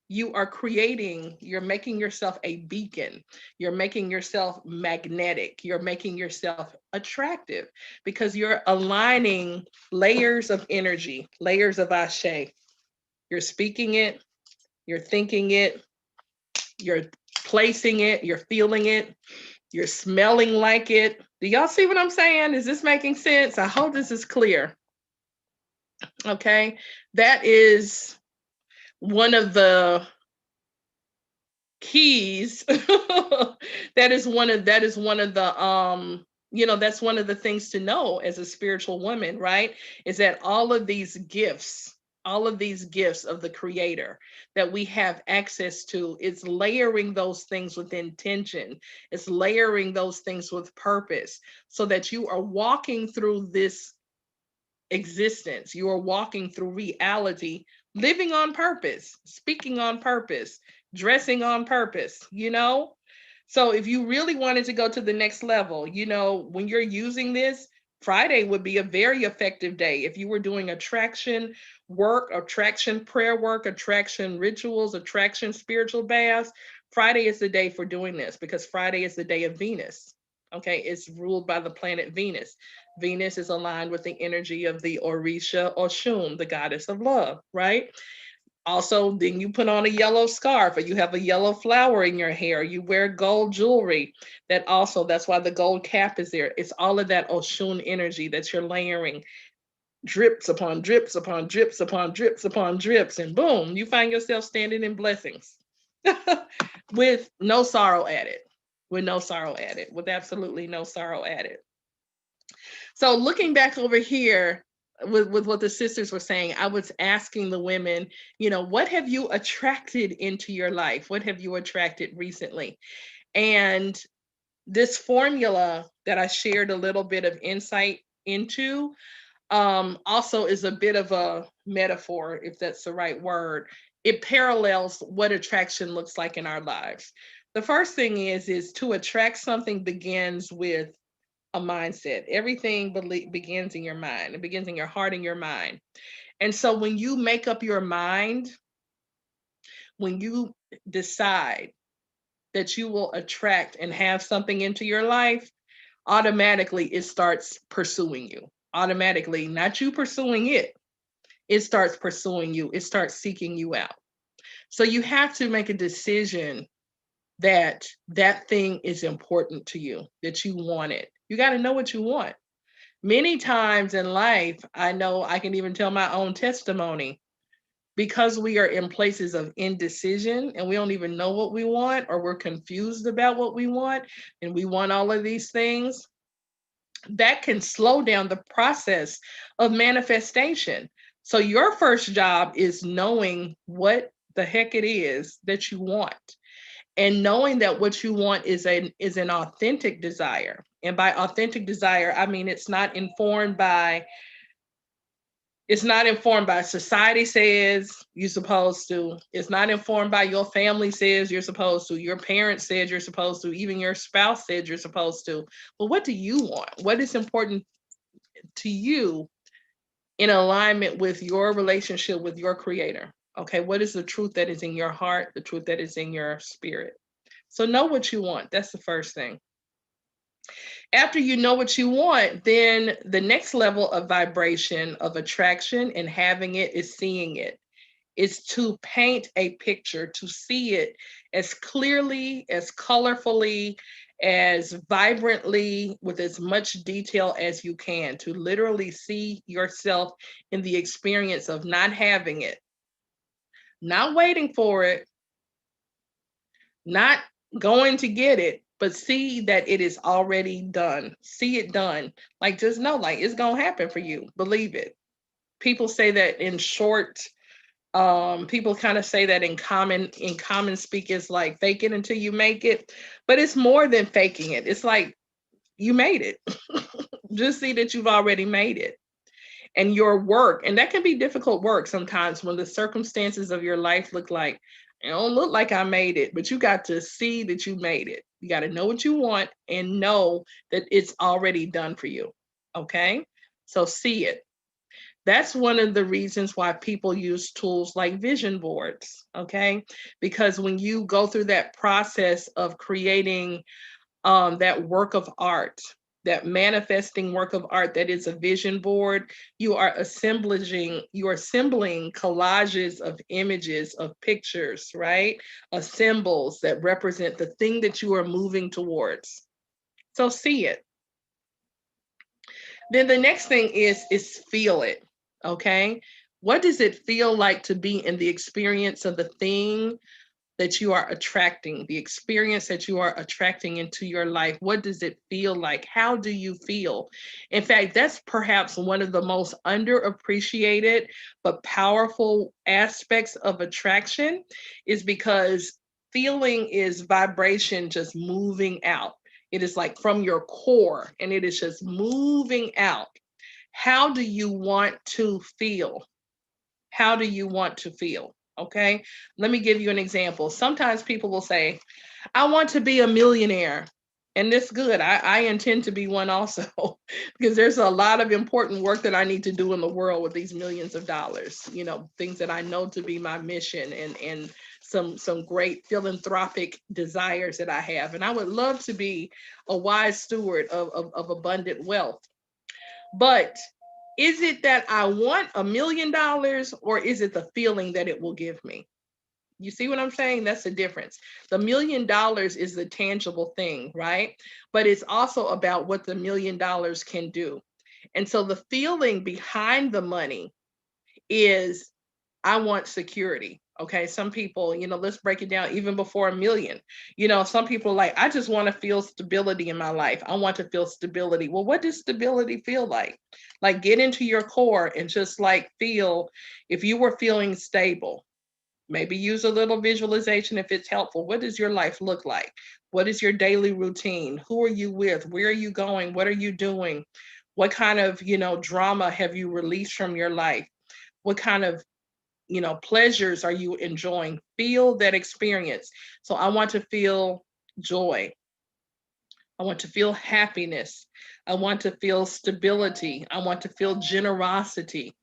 you are creating, you're making yourself a beacon, you're making yourself magnetic, you're making yourself attractive, because you're aligning layers of energy, layers of ashe. You're speaking it, you're thinking it, you're placing it, you're feeling it, you're smelling like it. Do y'all see what I'm saying? Is this making sense? I hope this is clear. Okay, that is one of the keys. That is one of the that's one of the things to know as a spiritual woman, right? Is that all of these gifts of the creator that we have access to, it's layering those things with intention, it's layering those things with purpose, so that you are walking through this existence, you are walking through reality, living on purpose, speaking on purpose, dressing on purpose. So if you really wanted to go to the next level, when you're using this, Friday would be a very effective day. If you were doing attraction work, attraction prayer work, attraction rituals, attraction spiritual baths, Friday is the day for doing this, because Friday is the day of Venus. Okay, it's ruled by the planet Venus. Venus is aligned with the energy of the Orisha Oshun, the goddess of love, right? Also, then you put on a yellow scarf, or you have a yellow flower in your hair, you wear gold jewelry. That's why the gold cap is there. It's all of that Oshun energy that you're layering, drips upon drips upon drips upon drips upon drips, and boom, you find yourself standing in blessings with no sorrow added, with absolutely no sorrow added. So looking back over here with what the sisters were saying, I was asking the women, what have you attracted into your life? What have you attracted recently? And this formula that I shared a little bit of insight into, also is a bit of a metaphor, if that's the right word. It parallels what attraction looks like in our lives. The first thing is to attract something begins with a mindset. Everything begins in your mind. It begins in your heart and your mind. And so when you make up your mind, when you decide that you will attract and have something into your life, automatically it starts pursuing you. Automatically, not you pursuing it. It starts pursuing you. It starts seeking you out. So you have to make a decision that that thing is important to you, that you want it. You got to know what you want. Many times in life, I know I can even tell my own testimony, because we are in places of indecision and we don't even know what we want, or we're confused about what we want, and we want all of these things. That can slow down the process of manifestation. So, your first job is knowing what the heck it is that you want, and knowing that what you want is an authentic desire. And by authentic desire, I mean it's not informed by It's not informed by society says you're supposed to. It's not informed by your family says you're supposed to. Your parents said you're supposed to. Even your spouse said you're supposed to. But what do you want? What is important to you in alignment with your relationship with your creator? Okay, what is the truth that is in your heart, the truth that is in your spirit? So know what you want. That's the first thing. After you know what you want, then the next level of vibration of attraction and having it is seeing it. Is to paint a picture, to see it as clearly, as colorfully, as vibrantly, with as much detail as you can, to literally see yourself in the experience of not having it, not waiting for it, not going to get it, but see that it is already done. See it done. Like, just know, like, it's going to happen for you. Believe it. People say that in short, people kind of say that in common speak is like fake it until you make it, but it's more than faking it. It's like you made it. Just see that you've already made it. And your work, and that can be difficult work sometimes when the circumstances of your life look like, it don't look like I made it, but you got to see that you made it. You got to know what you want and know that it's already done for you. Okay, so see it. That's one of the reasons why people use tools like vision boards, okay? Because when you go through that process of creating that work of art, that manifesting work of art that is a vision board, you are assembling collages of images, of pictures, right? Of symbols that represent the thing that you are moving towards. So see it. Then the next thing is feel it. Okay. What does it feel like to be in the experience of the thing that you are attracting, the experience that you are attracting into your life? What does it feel like? How do you feel? In fact, that's perhaps one of the most underappreciated but powerful aspects of attraction, is because feeling is vibration just moving out. It is like from your core and it is just moving out. How do you want to feel? How do you want to feel? Okay. Let me give you an example. Sometimes people will say, I want to be a millionaire. And that's good. I intend to be one also, because there's a lot of important work that I need to do in the world with these millions of dollars, things that I know to be my mission, and some great philanthropic desires that I have. And I would love to be a wise steward of abundant wealth. But is it that I want $1 million, or is it the feeling that it will give me? You see what I'm saying? That's the difference. The $1 million is the tangible thing, right? But it's also about what the $1 million can do. And so the feeling behind the money is, I want security. Okay. Some people, let's break it down even before $1 million. Some people like, I just want to feel stability in my life. I want to feel stability. Well, what does stability feel like? Like, get into your core and just like feel, if you were feeling stable, maybe use a little visualization if it's helpful. What does your life look like? What is your daily routine? Who are you with? Where are you going? What are you doing? What kind of, drama have you released from your life? What kind of pleasures are you enjoying? Feel that experience. So I want to feel joy. I want to feel happiness. I want to feel stability. I want to feel generosity.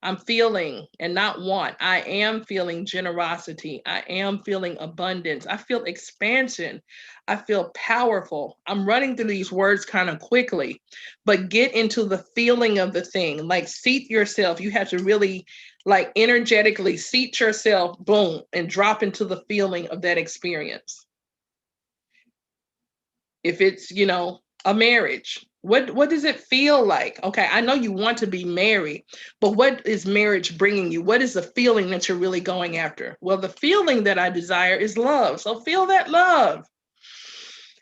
I'm feeling, and not want, I am feeling generosity. I am feeling abundance. I feel expansion. I feel powerful. I'm running through these words kind of quickly, but get into the feeling of the thing. Like, seat yourself. You have to really like energetically seat yourself, boom, and drop into the feeling of that experience. If it's, a marriage, what does it feel like? Okay, I know you want to be married, but what is marriage bringing you? What is the feeling that you're really going after? Well, the feeling that I desire is love. So feel that love.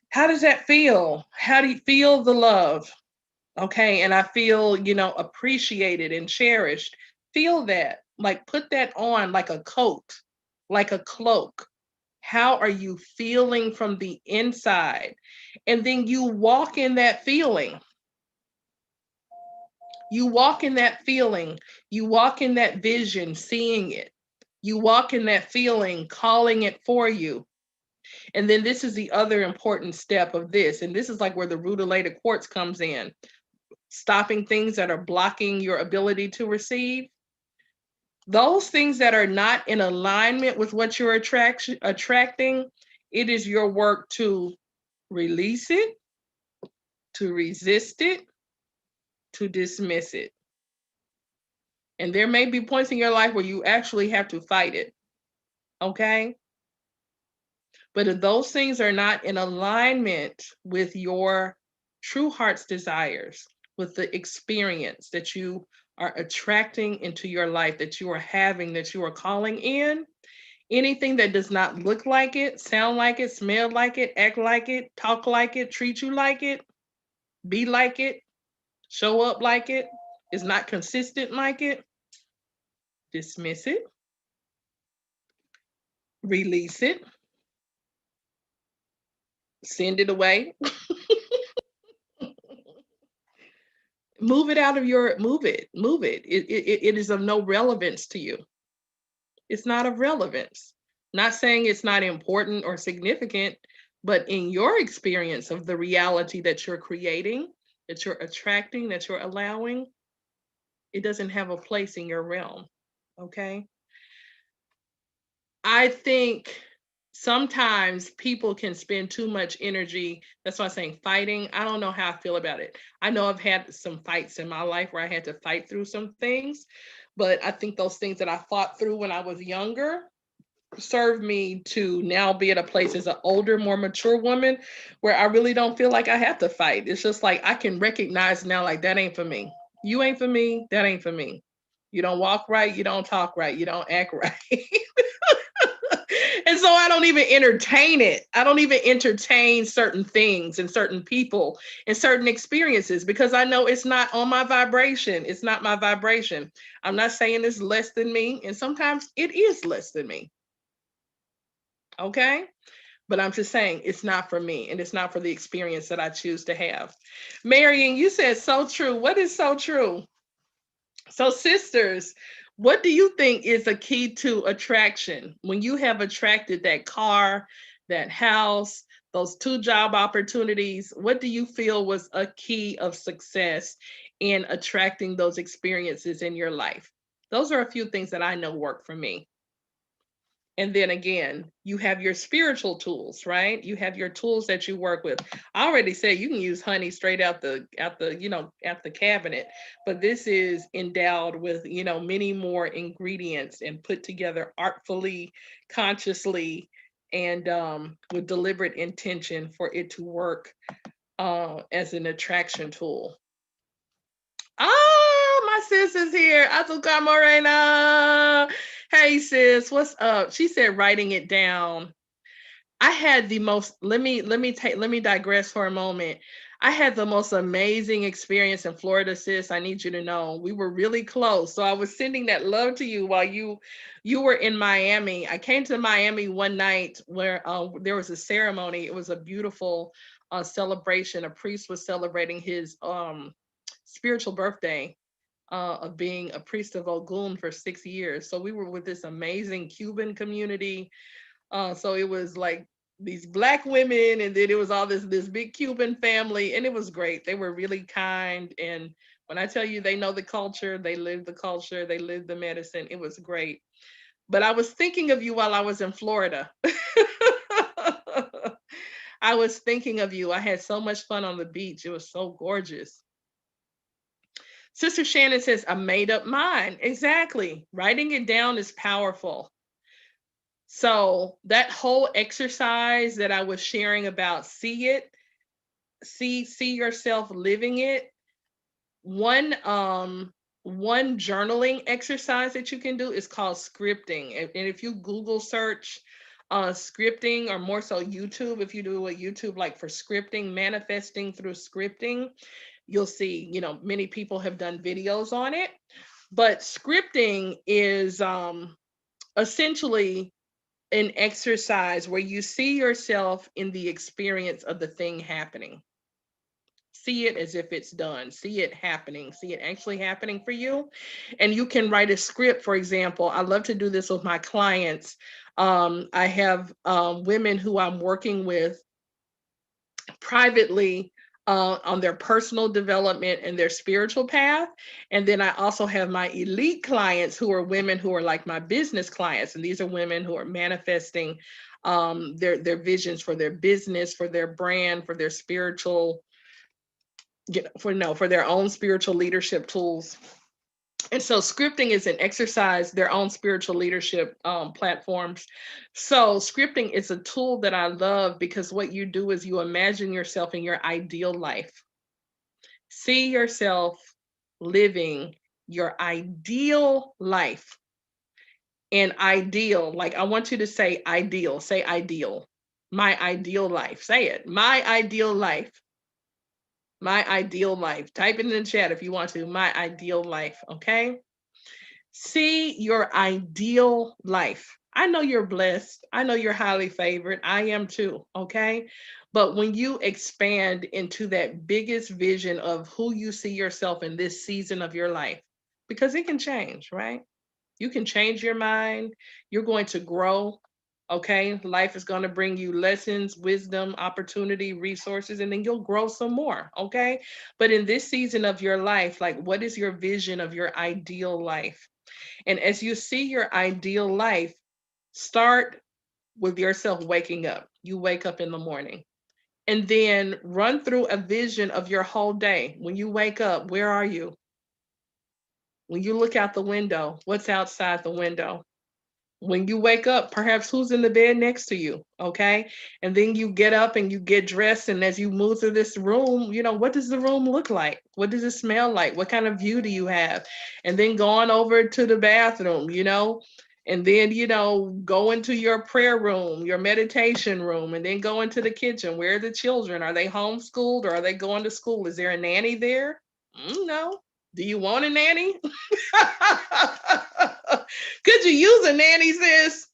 How does that feel? How do you feel the love? Okay, and I feel, appreciated and cherished. Feel that. Like, put that on like a coat, like a cloak. How are you feeling from the inside? And then you walk in that feeling. You walk in that feeling, you walk in that vision, seeing it. You walk in that feeling, calling it for you. And then this is the other important step of this. And this is like where the rutilated quartz comes in, stopping things that are blocking your ability to receive. Those things that are not in alignment with what you're attracting, it is your work to release it, to resist it, to dismiss it. And there may be points in your life where you actually have to fight it. Okay? But if those things are not in alignment with your true heart's desires, with the experience that you are attracting into your life, that you are having, that you are calling in, anything that does not look like it, sound like it, smell like it, act like it, talk like it, treat you like it, be like it, show up like it, is not consistent like it, dismiss it, release it, send it away. Move it out of your, move it. It is of no relevance to you. It's not of relevance. Not saying it's not important or significant, but in your experience of the reality that you're creating, that you're attracting, that you're allowing, it doesn't have a place in your realm. Okay. I think sometimes people can spend too much energy. That's why I'm saying fighting. I don't know how I feel about it. I know I've had some fights in my life where I had to fight through some things, but I think those things that I fought through when I was younger served me to now be at a place as an older, more mature woman where I really don't feel like I have to fight. It's just like I can recognize now, like, that ain't for me. You ain't for me. That ain't for me. You don't walk right. You don't talk right. You don't act right. And so I don't even entertain it. I don't even entertain certain things and certain people and certain experiences because I know it's not on my vibration. It's not my vibration. I'm not saying it's less than me. And sometimes it is less than me. Okay. But I'm just saying it's not for me and it's not for the experience that I choose to have. Marion, you said so true. What is so true? So, sisters, what do you think is a key to attraction? When you have attracted that car, that house, those 2 job opportunities, what do you feel was a key of success in attracting those experiences in your life? Those are a few things that I know work for me. And then again, you have your spiritual tools, right? You have your tools that you work with. I already said you can use honey straight out the out the cabinet, but this is endowed with, many more ingredients and put together artfully, consciously, and with deliberate intention for it to work as an attraction tool. Oh, my sis is here. Azuka Morena. Hey sis, what's up? She said writing it down. I had the most, let me digress for a moment. I had the most amazing experience in Florida, sis. I need you to know. We were really close. So I was sending that love to you while you were in Miami. I came to Miami one night where there was a ceremony. It was a beautiful celebration. A priest was celebrating his spiritual birthday of being a priest of Ogun for 6 years. So we were with this amazing Cuban community. So it was like these Black women, and then it was all this big Cuban family, and it was great. They were really kind, and when I tell you they know the culture, they live the culture, they live the medicine. It was great. But I was thinking of you while I was in Florida. I was thinking of you. I had so much fun on the beach. It was so gorgeous. Sister Shannon says, a made up mind. Exactly. Writing it down is powerful. So that whole exercise that I was sharing about, see yourself living it. One journaling exercise that you can do is called scripting. And if you Google search scripting, or more so YouTube, if you do a YouTube like for scripting, manifesting through scripting, you'll see, many people have done videos on it. But scripting is essentially an exercise where you see yourself in the experience of the thing happening. See it as if it's done. See it happening. See it actually happening for you. And you can write a script, for example. I love to do this with my clients. I have women who I'm working with privately on their personal development and their spiritual path. And then I also have my elite clients who are women who are like my business clients. And these are women who are manifesting their visions for their business, for their brand, for their spiritual, for their own spiritual leadership tools. And so scripting is an exercise, their own spiritual leadership platforms. So scripting is a tool that I love because what you do is you imagine yourself in your ideal life. See yourself living your ideal life. And ideal, like I want you to say ideal, say ideal. My ideal life. Say it. My ideal life. My ideal life. Type it in the chat if you want to. My ideal life. Okay. See your ideal life. I know you're blessed. I know you're highly favored. I am too. Okay. But when you expand into that biggest vision of who you see yourself in this season of your life, because it can change, right? You can change your mind. You're going to grow. Okay. Life is going to bring you lessons, wisdom, opportunity, resources, and then you'll grow some more. Okay. But in this season of your life, like, what is your vision of your ideal life? And as you see your ideal life, start with yourself waking up. You wake up in the morning and then run through a vision of your whole day. When you wake up, where are you? When you look out the window, what's outside the window? When you wake up, perhaps who's in the bed next to you, okay? And then you get up and you get dressed, and as you move through this room, what does the room look like? What does it smell like? What kind of view do you have? And then going over to the bathroom, and then go into your prayer room, your meditation room, and then go into the kitchen. Where are the children? Are they homeschooled or are they going to school? Is there a nanny there? No. Do you want a nanny? Could you use a nanny, sis?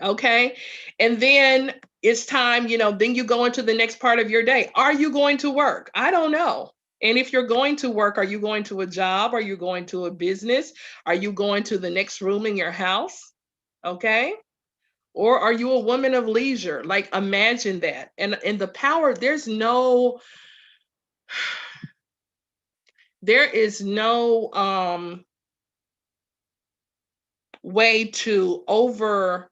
Okay. And then it's time, then you go into the next part of your day. Are you going to work? I don't know. And if you're going to work, are you going to a job? Are you going to a business? Are you going to the next room in your house? Okay. Or are you a woman of leisure? Like, imagine that. And the power, there is no way to overstate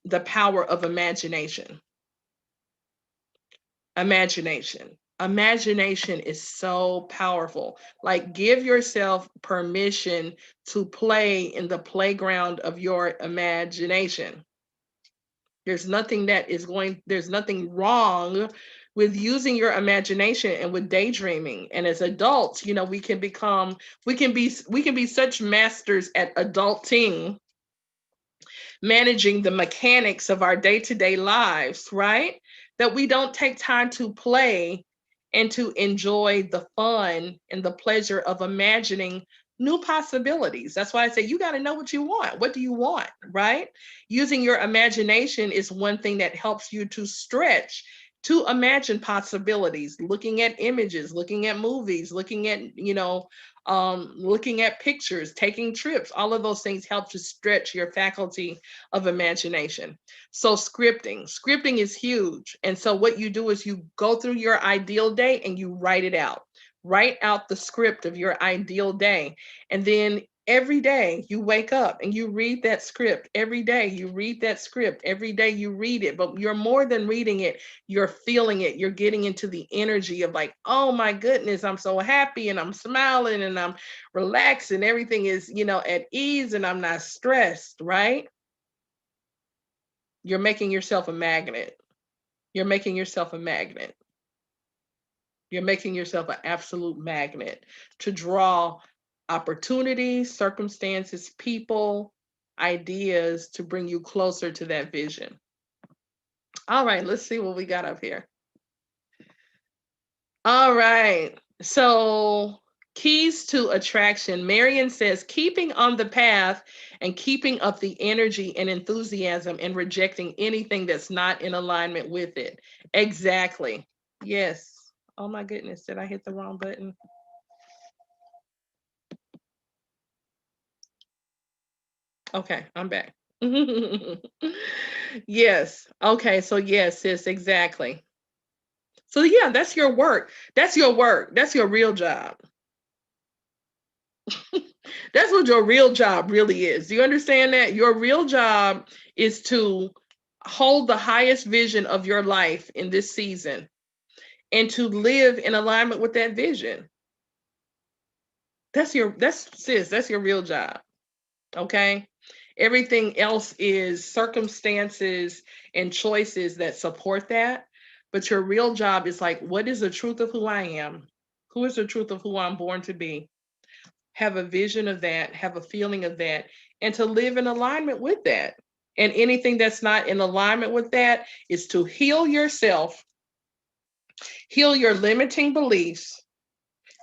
the power of imagination. Imagination is so powerful. Like, give yourself permission to play in the playground of your imagination. There's nothing wrong with using your imagination and with daydreaming. And as adults, we can be such masters at adulting, managing the mechanics of our day-to-day lives, right? That we don't take time to play and to enjoy the fun and the pleasure of imagining new possibilities. That's why I say you got to know what you want. What do you want, right? Using your imagination is one thing that helps you to stretch, to imagine possibilities, looking at images, looking at movies, looking at pictures, taking trips. All of those things help to stretch your faculty of imagination. So scripting is huge. And so what you do is you go through your ideal day and you write it out. Write out the script of your ideal day. And then every day you wake up and you read that script. Every day you read that script. Every day you read it. But you're more than reading it. You're feeling it. You're getting into the energy of like, oh my goodness, I'm so happy and I'm smiling and I'm relaxed and everything is, at ease and I'm not stressed, right? You're making yourself a magnet. You're making yourself a magnet. You're making yourself an absolute magnet to draw opportunities, circumstances, people, ideas to bring you closer to that vision. All right, let's see what we got up here. All right. So, keys to attraction. Marion says, keeping on the path and keeping up the energy and enthusiasm and rejecting anything that's not in alignment with it. Exactly. Yes. Oh my goodness, did I hit the wrong button? Okay, I'm back. Yes. Okay, so yes, sis, exactly. So yeah, that's your work. That's your work. That's your real job. That's what your real job really is. Do you understand that? Your real job is to hold the highest vision of your life in this season and to live in alignment with that vision. That's sis, that's your real job. Okay? Everything else is circumstances and choices that support that. But your real job is like, what is the truth of who I am? Who is the truth of who I'm born to be? Have a vision of that, have a feeling of that, and to live in alignment with that. And anything that's not in alignment with that is to heal yourself, heal your limiting beliefs,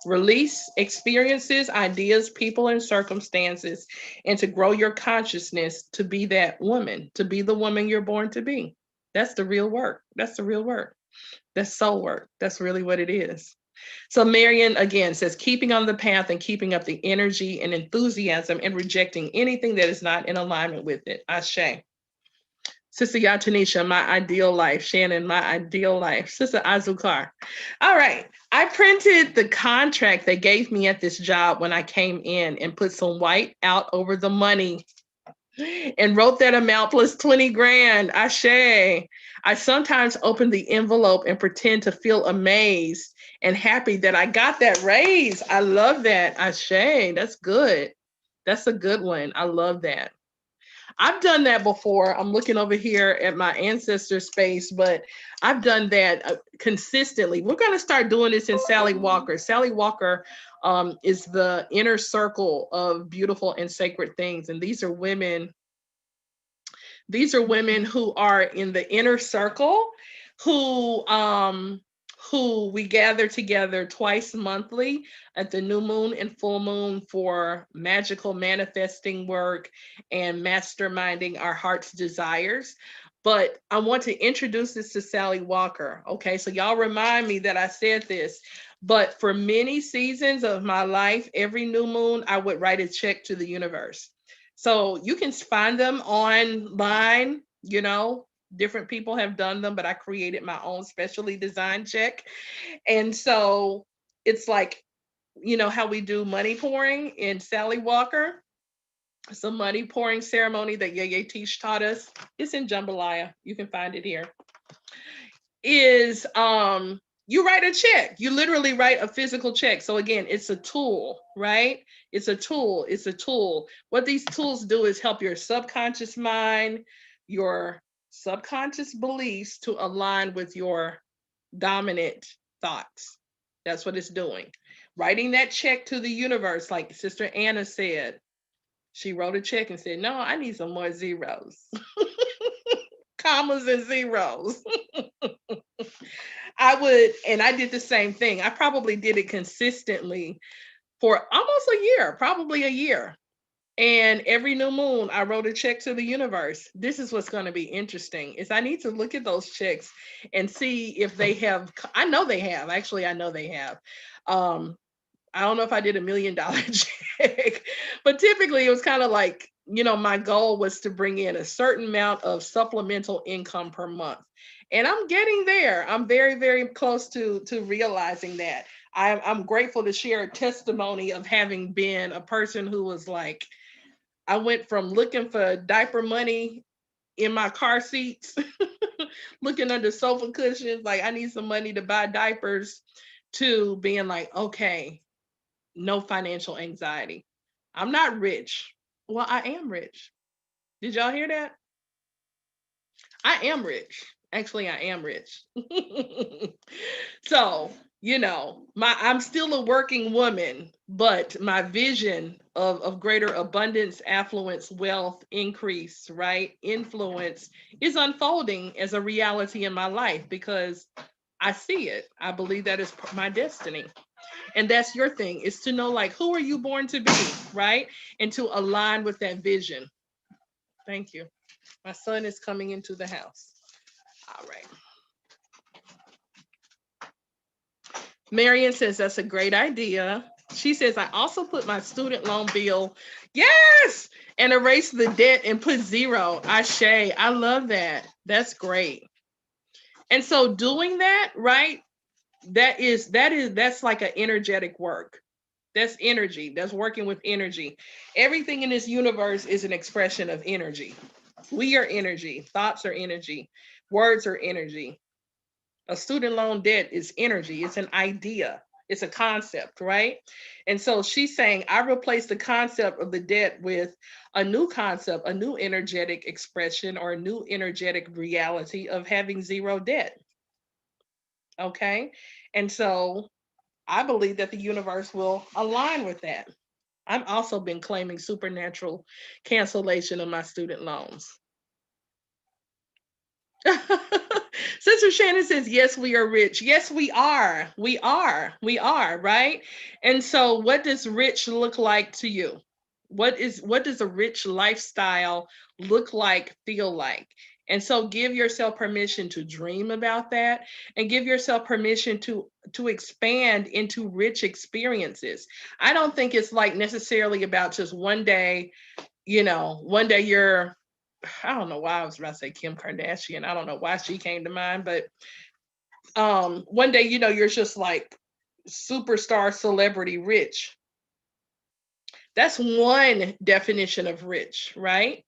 release experiences, ideas, people, and circumstances, and to grow your consciousness to be that woman, to be the woman you're born to be. That's the real work. That's the real work. That's soul work. That's really what it is. So Marion again says keeping on the path and keeping up the energy and enthusiasm and rejecting anything that is not in alignment with it. Ashe. Sister Yatanisha, my ideal life. Shannon, my ideal life. Sister Azukar. All right. I printed the contract they gave me at this job when I came in and put some white out over the money and wrote that amount plus 20 grand. Ashe. I sometimes open the envelope and pretend to feel amazed and happy that I got that raise. I love that. Ashe. That's good. That's a good one. I love that. I've done that before. I'm looking over here at my ancestor space, but I've done that consistently. We're going to start doing this in Sally Walker. Sally Walker is the inner circle of beautiful and sacred things. And these are women who are in the inner circle who we gather together twice monthly at the new moon and full moon for magical manifesting work and masterminding our heart's desires. But I want to introduce this to Sally Walker. Okay, so y'all remind me that I said this. But for many seasons of my life, every new moon, I would write a check to the universe. So you can find them online, different people have done them, but I created my own specially designed check. And so it's like, how we do money pouring in Sally Walker. It's a money pouring ceremony that Yeye Teach taught us. It's in Jambalaya. You can find it here. Is you write a check. You literally write a physical check. So again, it's a tool, right? It's a tool. It's a tool. What these tools do is help your subconscious mind, your subconscious beliefs to align with your dominant thoughts. That's what it's doing. Writing that check to the universe, like Sister Anna said. She wrote a check and said, "No, I need some more zeros, commas, and zeros." And I did the same thing. I probably did it consistently for almost a year, probably a year. And every new moon, I wrote a check to the universe. This is what's going to be interesting is I need to look at those checks and see if they have. I know they have. Actually, I know they have. Um, I don't know if I did $1 million check, but typically it was kind of like, my goal was to bring in a certain amount of supplemental income per month. And I'm getting there. I'm very, very close to realizing that. I'm grateful to share a testimony of having been a person who was like, I went from looking for diaper money in my car seats, looking under sofa cushions, like I need some money to buy diapers, to being like, okay, no financial anxiety. I'm not rich. Well, I am rich. Did y'all hear that? I am rich. Actually, I am rich. So, my I'm still a working woman, but my vision of greater abundance, affluence, wealth, increase, right? Influence is unfolding as a reality in my life because I see it. I believe that is my destiny. And that's your thing, is to know, like, who are you born to be, right? And to align with that vision. Thank you. My son is coming into the house. All right. Marion says that's a great idea. She says, I also put my student loan bill, yes, and erase the debt and put zero. Ashe, I love that. That's great. And so doing that, right? That's like an energetic work. That's energy. That's working with energy. Everything in this universe is an expression of energy. We are energy. Thoughts are energy. Words are energy. A student loan debt is energy. It's an idea. It's a concept, right? And so she's saying, I replace the concept of the debt with a new concept, a new energetic expression, or a new energetic reality of having zero debt. Okay. And so I believe that the universe will align with that. I've also been claiming supernatural cancellation of my student loans. Sister Shannon says, yes, we are rich. Yes, we are. We are. We are, right? And so what does rich look like to you? What does a rich lifestyle look like, feel like? And so give yourself permission to dream about that and give yourself permission to expand into rich experiences. I don't think it's like necessarily about just one day, one day you're, I don't know why I was about to say Kim Kardashian. I don't know why she came to mind, but one day, you're just like superstar celebrity rich. That's one definition of rich, right?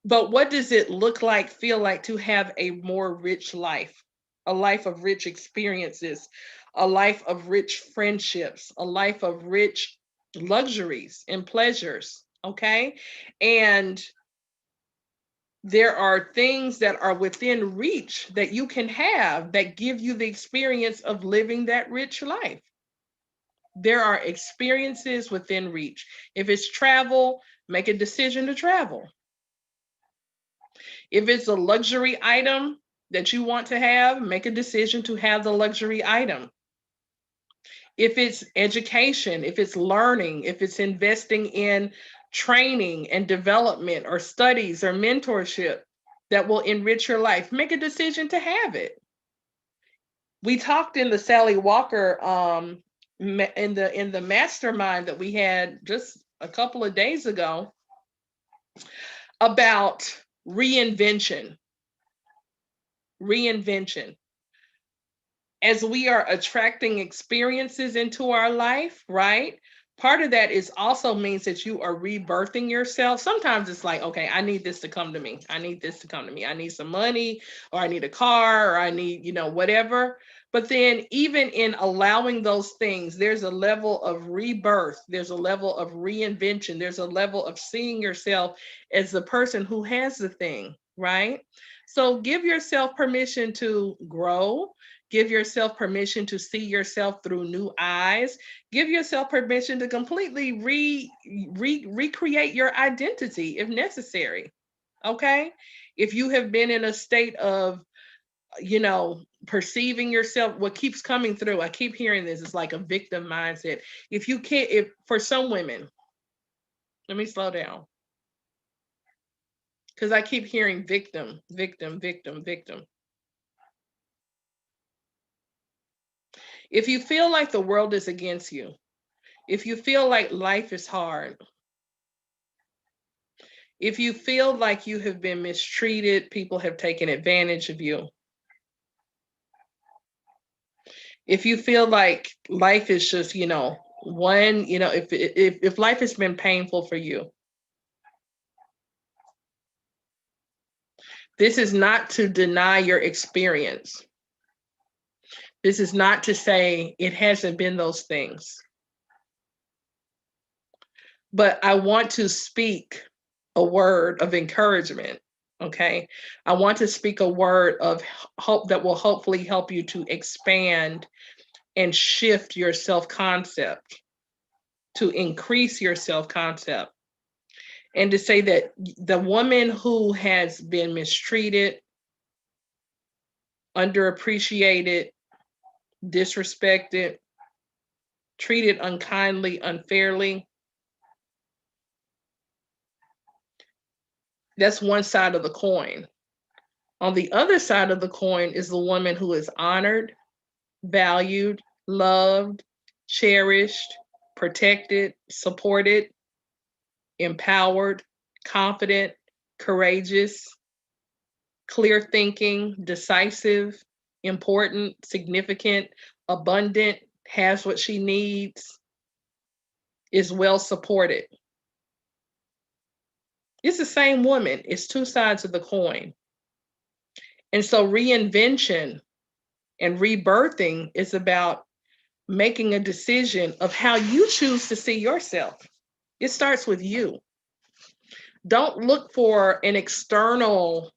But what does it look like, feel like to have a more rich life? A life of rich experiences, a life of rich friendships, a life of rich luxuries and pleasures, okay? And there are things that are within reach that you can have that give you the experience of living that rich life. There are experiences within reach. If it's travel, make a decision to travel. If it's a luxury item that you want to have, make a decision to have the luxury item. If it's education, if it's learning, if it's investing in training and development or studies or mentorship that will enrich your life, make a decision to have it. We talked in the Sally Walker in the mastermind that we had just a couple of days ago about reinvention. Reinvention. As we are attracting experiences into our life, right? Part of that is also means that you are rebirthing yourself. Sometimes it's like, okay, I need this to come to me. I need this to come to me. I need some money, or I need a car, or I need, whatever. But then, even in allowing those things, there's a level of rebirth, there's a level of reinvention, there's a level of seeing yourself as the person who has the thing, right? So, give yourself permission to grow. Give yourself permission to see yourself through new eyes. Give yourself permission to completely recreate your identity if necessary. Okay? If you have been in a state of, perceiving yourself, what keeps coming through, I keep hearing this, it's like a victim mindset. If you can't, if for some women, let me slow down, because I keep hearing victim, victim, victim, victim. If you feel like the world is against you, if you feel like life is hard, if you feel like you have been mistreated, people have taken advantage of you, if you feel like life is just, if life has been painful for you, this is not to deny your experience. This is not to say it hasn't been those things. But I want to speak a word of encouragement. Okay. I want to speak a word of hope that will hopefully help you to expand and shift your self concept, to increase your self concept. And to say that the woman who has been mistreated, underappreciated, disrespected, treated unkindly, unfairly, that's one side of the coin. On the other side of the coin is the woman who is honored, valued, loved, cherished, protected, supported, empowered, confident, courageous, clear thinking, decisive, important, significant, abundant, has what she needs, is well supported. It's the same woman, it's two sides of the coin. And so reinvention and rebirthing is about making a decision of how you choose to see yourself. It starts with you. Don't look for an external,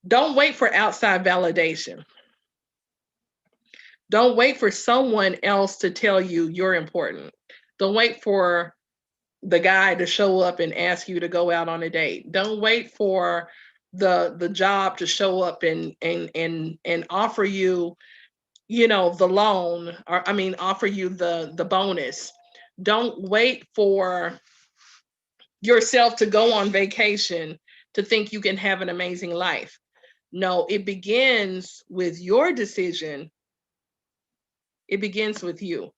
don't wait for outside validation. Don't wait for someone else to tell you you're important. Don't wait for the guy to show up and ask you to go out on a date. Don't wait for the job to show up and offer you, the loan, or I mean offer you the bonus. Don't wait for yourself to go on vacation to think you can have an amazing life. No, it begins with your decision. It begins with you.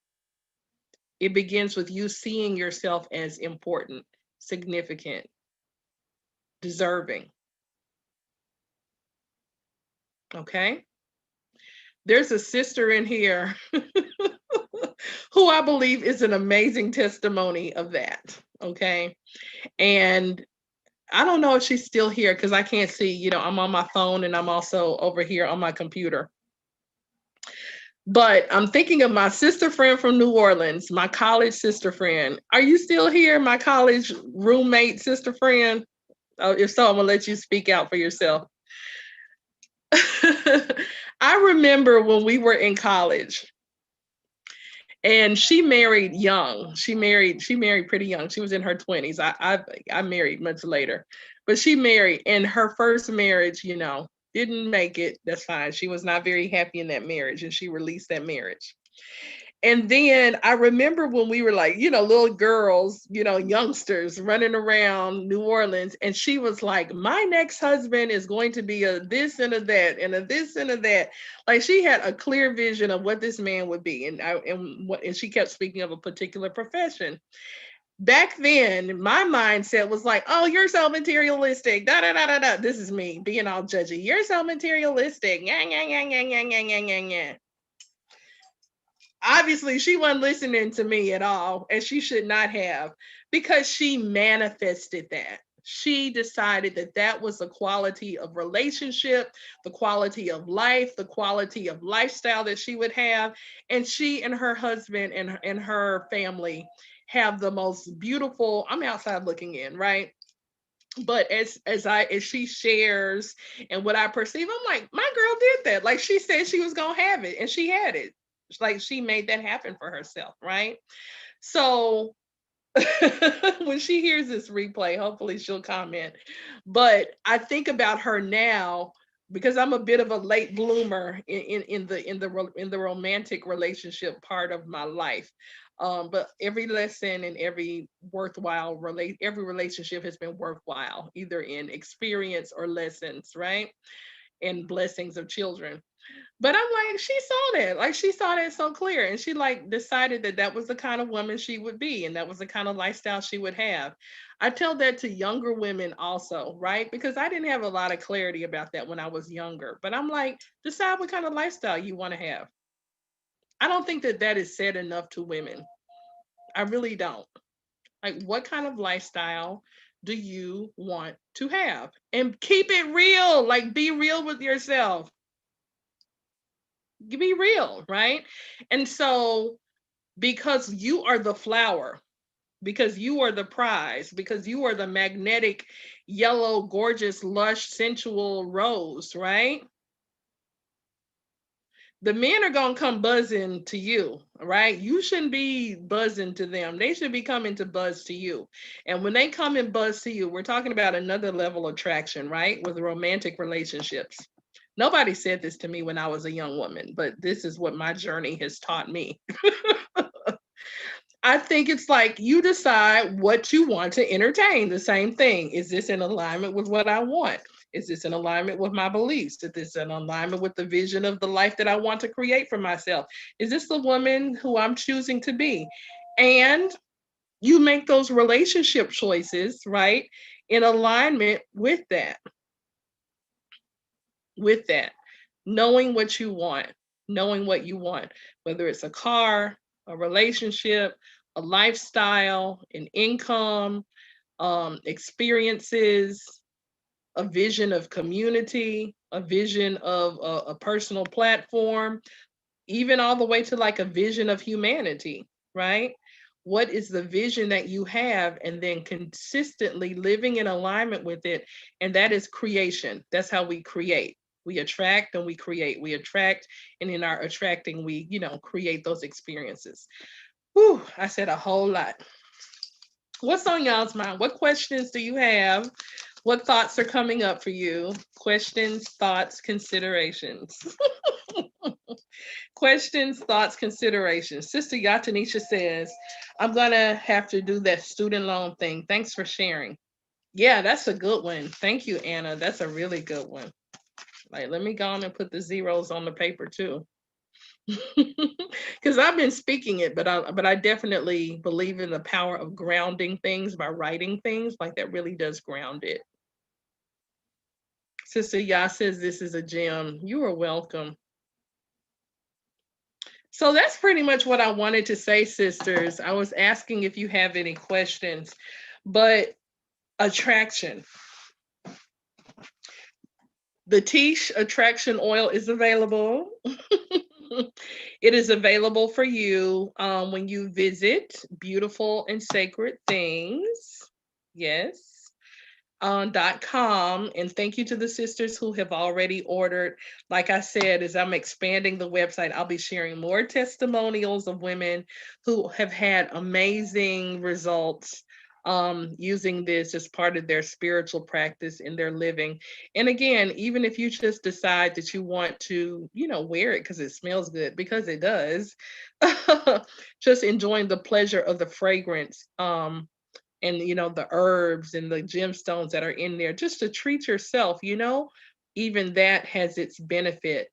It begins with you seeing yourself as important, significant, deserving. Okay? There's a sister in here who I believe is an amazing testimony of that. Okay? And I don't know if she's still here because I can't see, I'm on my phone and I'm also over here on my computer. But I'm thinking of my sister friend from New Orleans, my college sister friend. Are you still here, my college roommate sister friend? If so, I'm gonna let you speak out for yourself. I remember when we were in college, and she married young. She married pretty young. She was in her 20s. I married much later, but she married, and her first marriage, didn't make it. That's fine. She was not very happy in that marriage, and she released that marriage. And then I remember when we were like, little girls, youngsters running around New Orleans. And she was like, my next husband is going to be a this and a that and a this and a that. Like she had a clear vision of what this man would be. And she kept speaking of a particular profession. Back then, my mindset was like, oh, you're so materialistic. Da da da da da. This is me being all judgy. You're so materialistic. Yeah, yeah, yeah, yeah, yeah, yeah, yeah, yeah, yeah. Obviously she wasn't listening to me at all, and she should not have, because she manifested that. She decided that that was the quality of relationship, the quality of life, the quality of lifestyle that she would have. And she and her husband and her family have the most beautiful, I'm outside looking in, right? But as she shares and what I perceive, I'm like, my girl did that. Like she said she was gonna have it, and she had it. It's like she made that happen for herself, right? So when she hears this replay, hopefully she'll comment. But I think about her now because I'm a bit of a late bloomer in the romantic relationship part of my life. But every lesson and every every relationship has been worthwhile, either in experience or lessons, right? And blessings of children. But I'm like, she saw that. Like she saw that so clear. And she like decided that that was the kind of woman she would be. And that was the kind of lifestyle she would have. I tell that to younger women also, right? Because I didn't have a lot of clarity about that when I was younger. But I'm like, decide what kind of lifestyle you want to have. I don't think that that is said enough to women. I really don't. Like, what kind of lifestyle do you want to have? And keep it real. Like, be real with yourself. Be real, right? And so, because you are the flower, because you are the prize, because you are the magnetic, yellow, gorgeous, lush, sensual rose, right? The men are going to come buzzing to you, right? You shouldn't be buzzing to them. They should be coming to buzz to you. And when they come and buzz to you, we're talking about another level of attraction, right? With romantic relationships. Nobody said this to me when I was a young woman, but this is what my journey has taught me. I think it's like you decide what you want to entertain. The same thing. Is this in alignment with what I want? Is this in alignment with my beliefs? Is this in alignment with the vision of the life that I want to create for myself? Is this the woman who I'm choosing to be? And you make those relationship choices, right, in alignment with that, knowing what you want, knowing what you want, whether it's a car, a relationship, a lifestyle, an income, experiences, a vision of community, a vision of a personal platform, even all the way to like a vision of humanity, right? What is the vision that you have? And then consistently living in alignment with it. And that is creation. That's how we create. We attract and we create. We attract, and in our attracting, we, create those experiences. Whew, I said a whole lot. What's on y'all's mind? What questions do you have? What thoughts are coming up for you? Questions, thoughts, considerations. Questions, thoughts, considerations. Sister Yatanisha says, I'm going to have to do that student loan thing. Thanks for sharing. Yeah, that's a good one. Thank you, Anna. That's a really good one. Like, let me go on and put the zeros on the paper too. Because I've been speaking it, but I definitely believe in the power of grounding things by writing things. Like, that really does ground it. Sister Ya says this is a gem. You are welcome. So that's pretty much what I wanted to say, sisters. I was asking if you have any questions, but attraction. The Tish Attraction Oil is available. It is available for you when you visit Beautiful and Sacred Things. Yes. .com, and thank you to the sisters who have already ordered. Like I said, as I'm expanding the website, I'll be sharing more testimonials of women who have had amazing results using this as part of their spiritual practice in their living. And again, even if you just decide that you want to, wear it because it smells good, because it does, just enjoying the pleasure of the fragrance. And the herbs and the gemstones that are in there, just to treat yourself, even that has its benefit.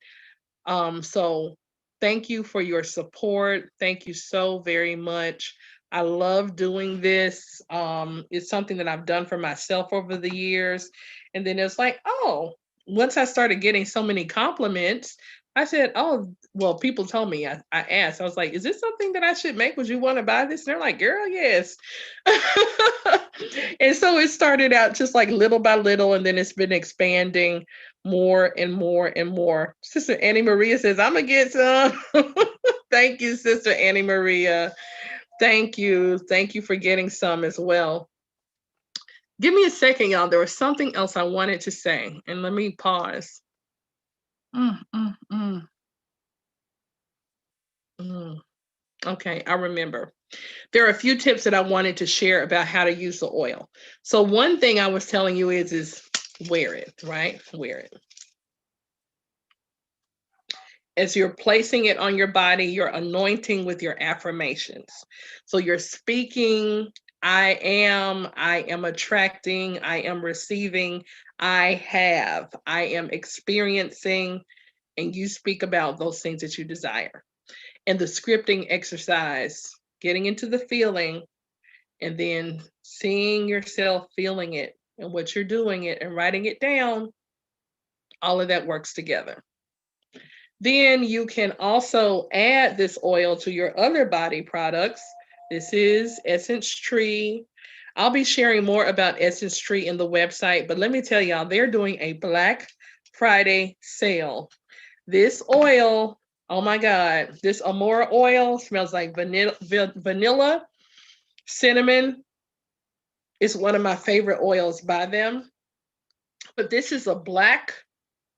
So thank you for your support. Thank you so very much. I love doing this. It's something that I've done for myself over the years. And then it's like, oh, once I started getting so many compliments, I said, oh, well, people told me, I asked, I was like, is this something that I should make? Would you want to buy this? And they're like, girl, yes. And so it started out just like little by little, and then it's been expanding more and more and more. Sister Annie Maria says, I'm going to get some. Thank you, Sister Annie Maria. Thank you. Thank you for getting some as well. Give me a second, y'all. There was something else I wanted to say, and let me pause. Okay, I remember. There are a few tips that I wanted to share about how to use the oil. So one thing I was telling you is wear it, right? Wear it. As you're placing it on your body, you're anointing with your affirmations. So you're speaking, I am attracting, I am receiving, I have, I am experiencing, and you speak about those things that you desire. And the scripting exercise, getting into the feeling, and then seeing yourself feeling it and what you're doing it and writing it down, all of that works together. Then you can also add this oil to your other body products. This is Essence Tree. I'll be sharing more about Essence Tree in the website, but let me tell y'all, they're doing a Black Friday sale. This oil, oh my God, this Amora oil smells like vanilla, cinnamon. It's one of my favorite oils by them. But this is a Black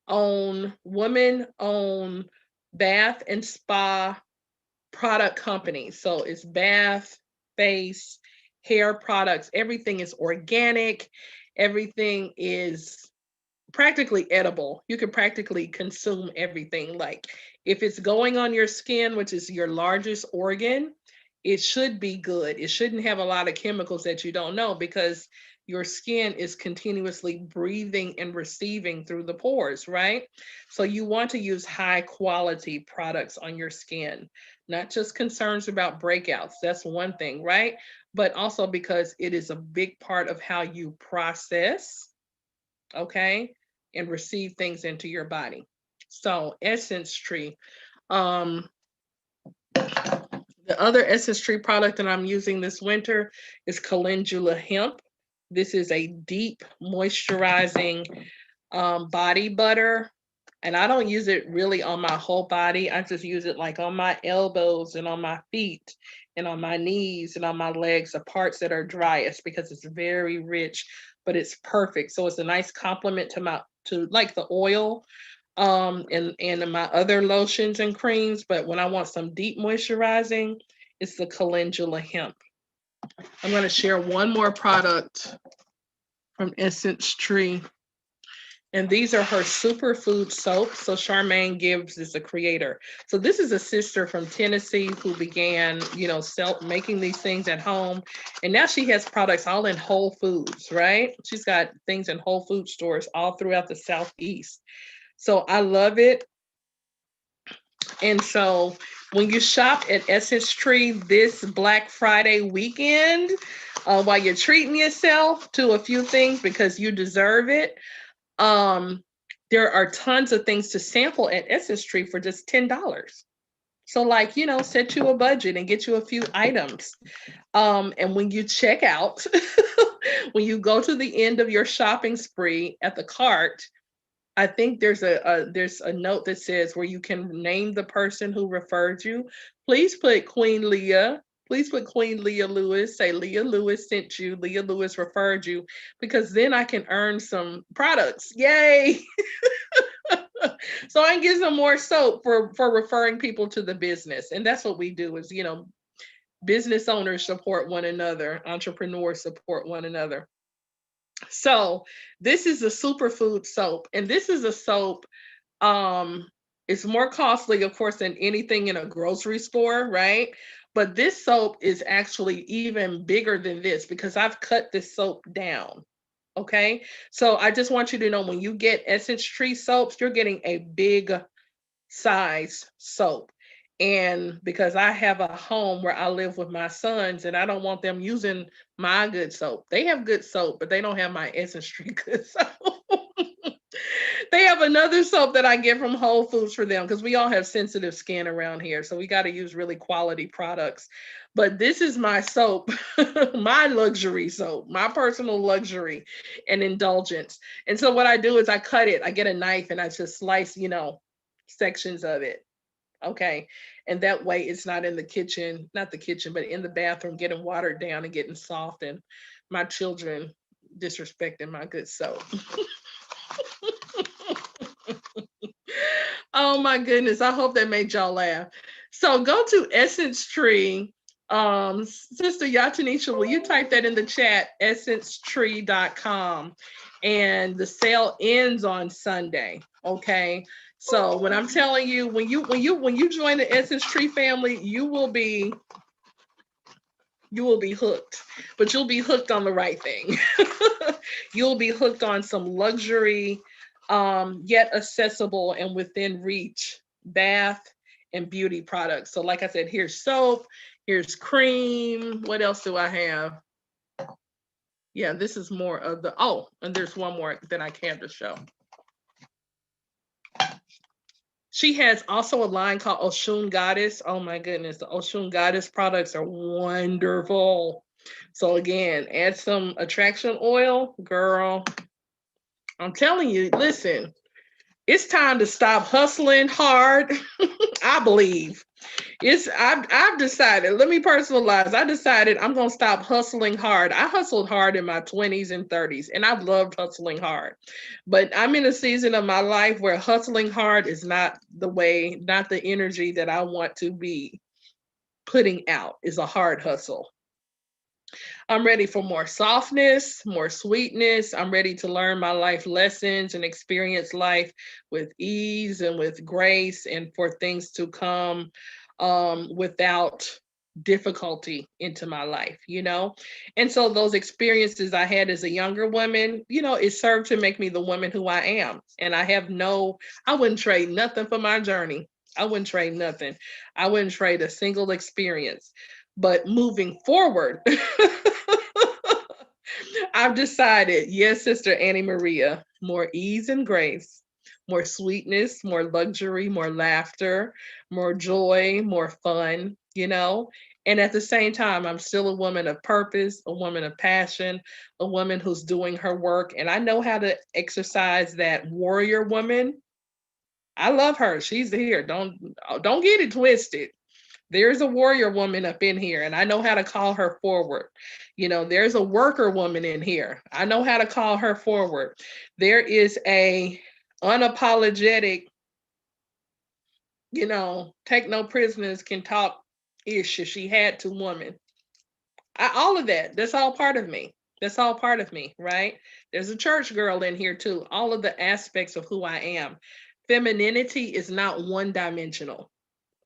owned, woman owned bath and spa product company. So it's bath, face, hair products. Everything is organic. Everything is practically edible. You can practically consume everything. Like, if it's going on your skin, which is your largest organ, it should be good. It shouldn't have a lot of chemicals that you don't know, because your skin is continuously breathing and receiving through the pores, right? So you want to use high quality products on your skin, not just concerns about breakouts. That's one thing, right? But also because it is a big part of how you process, okay, and receive things into your body. So, Essence Tree. Um, the other Essence Tree product that I'm using this winter is Calendula Hemp. This is a deep moisturizing body butter. And I don't use it really on my whole body. I just use it like on my elbows and on my feet and on my knees and on my legs, the parts that are driest, because it's very rich, but it's perfect. So it's a nice complement to like the oil and my other lotions and creams. But when I want some deep moisturizing, it's the Calendula Hemp. I'm going to share one more product from Essence Tree. And these are her superfood soaps. So Charmaine Gibbs is the creator. So this is a sister from Tennessee who began, making these things at home. And now she has products all in Whole Foods, right? She's got things in Whole Food stores all throughout the Southeast. So I love it. And so when you shop at Essence Tree this Black Friday weekend, while you're treating yourself to a few things because you deserve it, um, there are tons of things to sample at Essence Tree for just $10. So, like, set you a budget and get you a few items. And when you check out, when you go to the end of your shopping spree at the cart, I think there's a note that says where you can name the person who referred you. Please put Queen Leah. Please put Queen Leah Lewis. Say Leah Lewis sent you. Leah Lewis referred you, because then I can earn some products. Yay! So I can get some more soap for referring people to the business, and that's what we do. Is business owners support one another, entrepreneurs support one another. So this is a superfood soap, and this is a soap. Um, it's more costly, of course, than anything in a grocery store, right? But this soap is actually even bigger than this because I've cut this soap down. Okay. So I just want you to know, when you get Essence Tree soaps, you're getting a big size soap. And because I have a home where I live with my sons and I don't want them using my good soap. They have good soap, but they don't have my Essence Tree good soap. They have another soap that I get from Whole Foods for them because we all have sensitive skin around here. So we got to use really quality products. But this is my soap, my luxury soap, my personal luxury and indulgence. And so what I do is I cut it. I get a knife and I just slice, sections of it. Okay. And that way it's not in the kitchen, not the kitchen, but in the bathroom, getting watered down and getting soft, and my children disrespecting my good soap. Oh my goodness. I hope that made y'all laugh. So go to Essence Tree. Sister Yatanisha, will you type that in the chat? Essencetree.com. And the sale ends on Sunday. Okay. So when I'm telling you, when you join the Essence Tree family, you will be hooked, but you'll be hooked on the right thing. You'll be hooked on some luxury, yet accessible and within reach bath and beauty products. So like I said, here's soap, here's cream. What else do I have? Yeah, this is more of the, and there's one more that I can to show. She has also a line called Oshun Goddess. Oh my goodness, the Oshun Goddess products are wonderful. So again, add some attraction oil, girl. I'm telling you, listen, it's time to stop hustling hard. I believe I've decided, let me personalize. I decided I'm going to stop hustling hard. I hustled hard in my 20s and 30s, and I've loved hustling hard. But I'm in a season of my life where hustling hard is not the way, not the energy that I want to be putting out, is a hard hustle. I'm ready for more softness, more sweetness. I'm ready to learn my life lessons and experience life with ease and with grace, and for things to come without difficulty into my life, And so those experiences I had as a younger woman, it served to make me the woman who I am. And I wouldn't trade nothing for my journey. I wouldn't trade nothing. I wouldn't trade a single experience. But moving forward, I've decided, yes, Sister Annie Maria, more ease and grace, more sweetness, more luxury, more laughter, more joy, more fun, And at the same time, I'm still a woman of purpose, a woman of passion, a woman who's doing her work. And I know how to exercise that warrior woman. I love her. She's here. Don't get it twisted. There's a warrior woman up in here, and I know how to call her forward. There's a worker woman in here. I know how to call her forward. There is a unapologetic, take no prisoners, can talk ish if she had to woman. All of that's all part of me. That's all part of me, right? There's a church girl in here too. All of the aspects of who I am. Femininity is not one dimensional.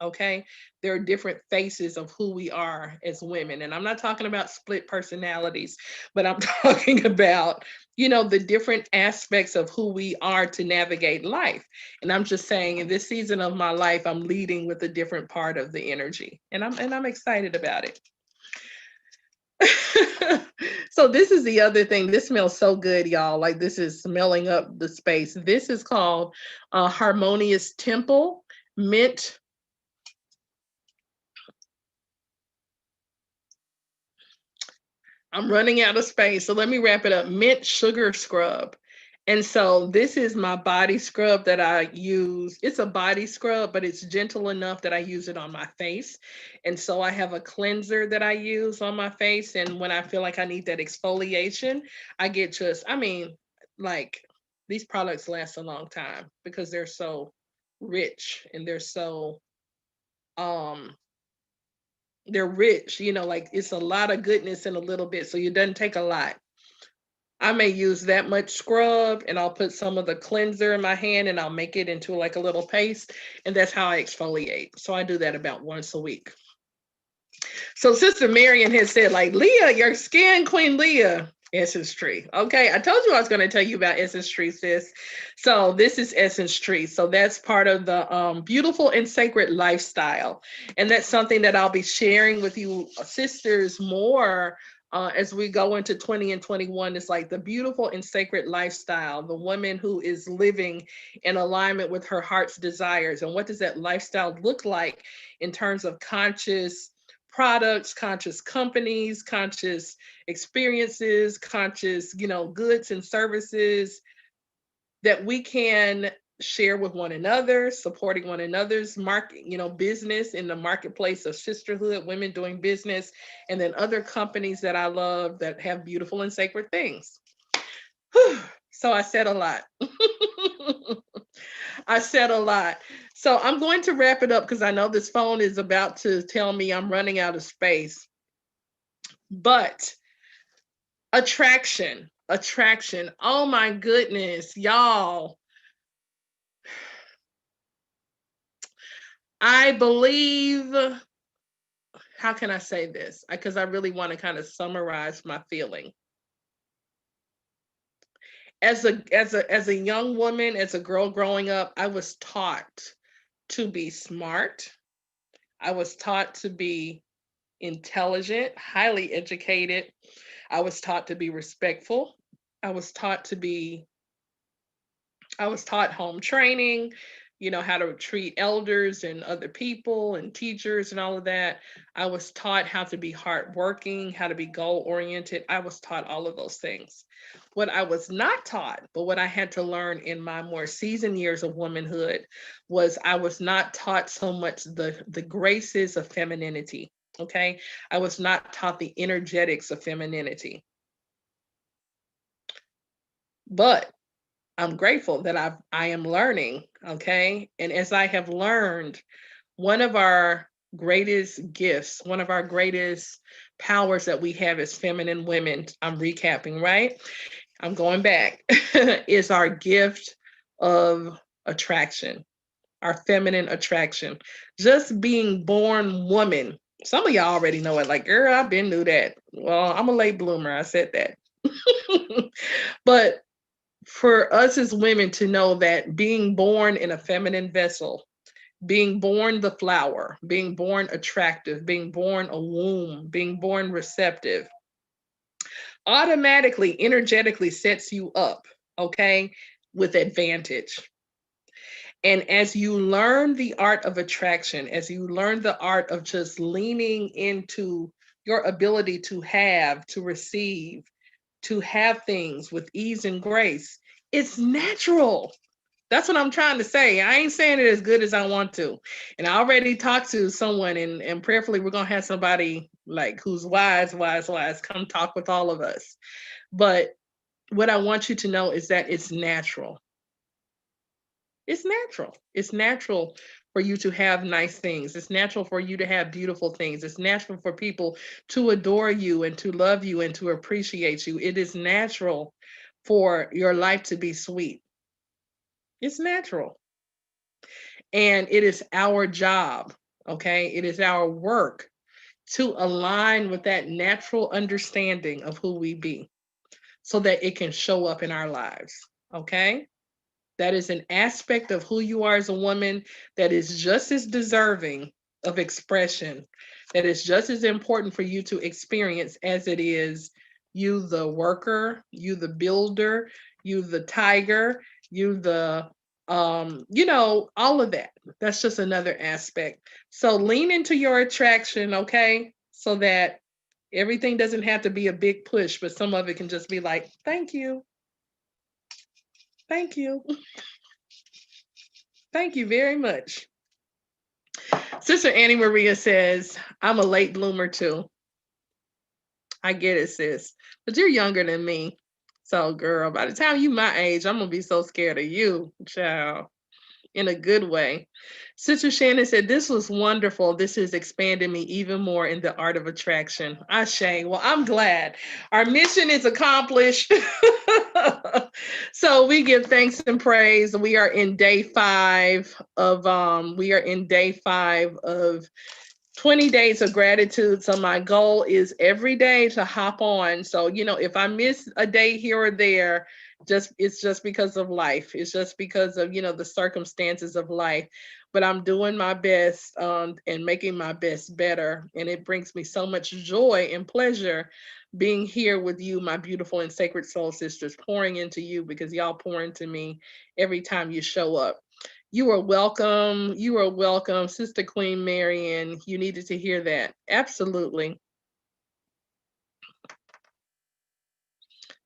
Okay, there are different faces of who we are as women, and I'm not talking about split personalities, but I'm talking about the different aspects of who we are to navigate life. And I'm just saying, in this season of my life, I'm leading with a different part of the energy, and I'm excited about it. So this is the other thing. This smells so good, y'all. Like, this is smelling up the space. This is called Harmonious Temple Mint. I'm running out of space, so let me wrap it up. Mint sugar scrub. And so this is my body scrub that I use. It's a body scrub, but it's gentle enough that I use it on my face. And so I have a cleanser that I use on my face. And when I feel like I need that exfoliation, I get like, these products last a long time because they're so rich and they're rich, like it's a lot of goodness in a little bit. So it doesn't take a lot. I may use that much scrub and I'll put some of the cleanser in my hand and I'll make it into like a little paste. And that's how I exfoliate. So I do that about once a week. So Sister Marion has said, like, Leah, your skin, Queen Leah. Essence Tree. Okay, I told you I was going to tell you about Essence Tree, sis. So this is Essence Tree. So that's part of the beautiful and sacred lifestyle. And that's something that I'll be sharing with you sisters more as we go into 20 and 21. It's like the beautiful and sacred lifestyle, the woman who is living in alignment with her heart's desires. And what does that lifestyle look like in terms of conscious products, conscious companies, conscious experiences, conscious, goods and services that we can share with one another, supporting one another's market, business in the marketplace of sisterhood, women doing business, and then other companies that I love that have beautiful and sacred things. So I said a lot. I said a lot. So I'm going to wrap it up because I know this phone is about to tell me I'm running out of space. But attraction. Oh my goodness, y'all. I believe, how can I say this? Because I really want to kind of summarize my feeling. As a young woman, as a girl growing up, I was taught to be smart. I was taught to be intelligent, highly educated. I was taught to be respectful. I was taught home training, how to treat elders and other people and teachers and all of that. I was taught how to be hardworking, how to be goal oriented. I was taught all of those things. What I was not taught, but what I had to learn in my more seasoned years of womanhood, was I was not taught so much the graces of femininity. Okay. I was not taught the energetics of femininity. But I'm grateful that I am learning, okay? And as I have learned, one of our greatest gifts, one of our greatest powers that we have as feminine women, I'm recapping, right? I'm going back, is our gift of attraction, our feminine attraction. Just being born woman Some of y'all already know it. Like, girl, I've been knew that. Well, I'm a late bloomer. I said that. But for us as women to know that being born in a feminine vessel, being born the flower, being born attractive, being born a womb, being born receptive, automatically, energetically sets you up, okay, with advantage. And as you learn the art of attraction, as you learn the art of just leaning into your ability to have, to receive, to have things with ease and grace, it's natural. That's what I'm trying to say. I ain't saying it as good as I want to. And I already talked to someone, and prayerfully, we're going to have somebody like who's wise, wise, wise come talk with all of us. But what I want you to know is that it's natural. It's natural. It's natural for you to have nice things. It's natural for you to have beautiful things. It's natural for people to adore you and to love you and to appreciate you. It is natural for your life to be sweet. It's natural. And it is our job, okay? It is our work to align with that natural understanding of who we be so that it can show up in our lives, okay? That is an aspect of who you are as a woman that is just as deserving of expression, that is just as important for you to experience as it is you, the worker, you, the builder, you, the tiger, you, the all of that. That's just another aspect. So lean into your attraction, okay? So that everything doesn't have to be a big push, but some of it can just be like, thank you. Thank you. Thank you very much. Sister Annie Maria says, I'm a late bloomer too. I get it, sis. But you're younger than me. So, girl, by the time you my age, I'm gonna be so scared of you, child, in a good way. Sister Shannon said, this was wonderful. This has expanded me even more in the art of attraction. Ashe. Well, I'm glad. Our mission is accomplished. So we give thanks and praise. We are in day 5 of 20 days of gratitude. So my goal is every day to hop on. So, if I miss a day here or there, it's just because of life. It's just because of, the circumstances of life. But I'm doing my best and making my best better. And it brings me so much joy and pleasure being here with you, my beautiful and sacred soul sisters, pouring into you because y'all pour into me every time you show up. You are welcome. You are welcome, Sister Queen Marion. You needed to hear that. Absolutely.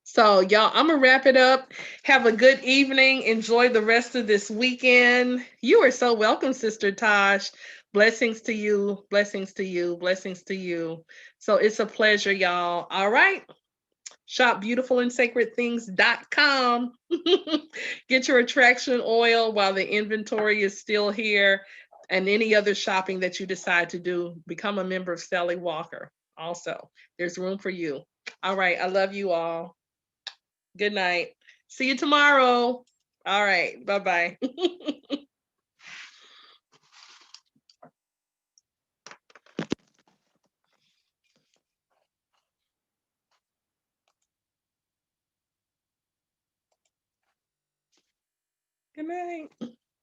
So, y'all, I'm going to wrap it up. Have a good evening. Enjoy the rest of this weekend. You are so welcome, Sister Tosh. Blessings to you. Blessings to you. Blessings to you. So, it's a pleasure, y'all. All right. Shop beautifulandsacredthings.com. Get your attraction oil while the inventory is still here. And any other shopping that you decide to do, become a member of Sally Walker. Also, there's room for you. All right. I love you all. Good night. See you tomorrow. All right. Bye bye. Good night.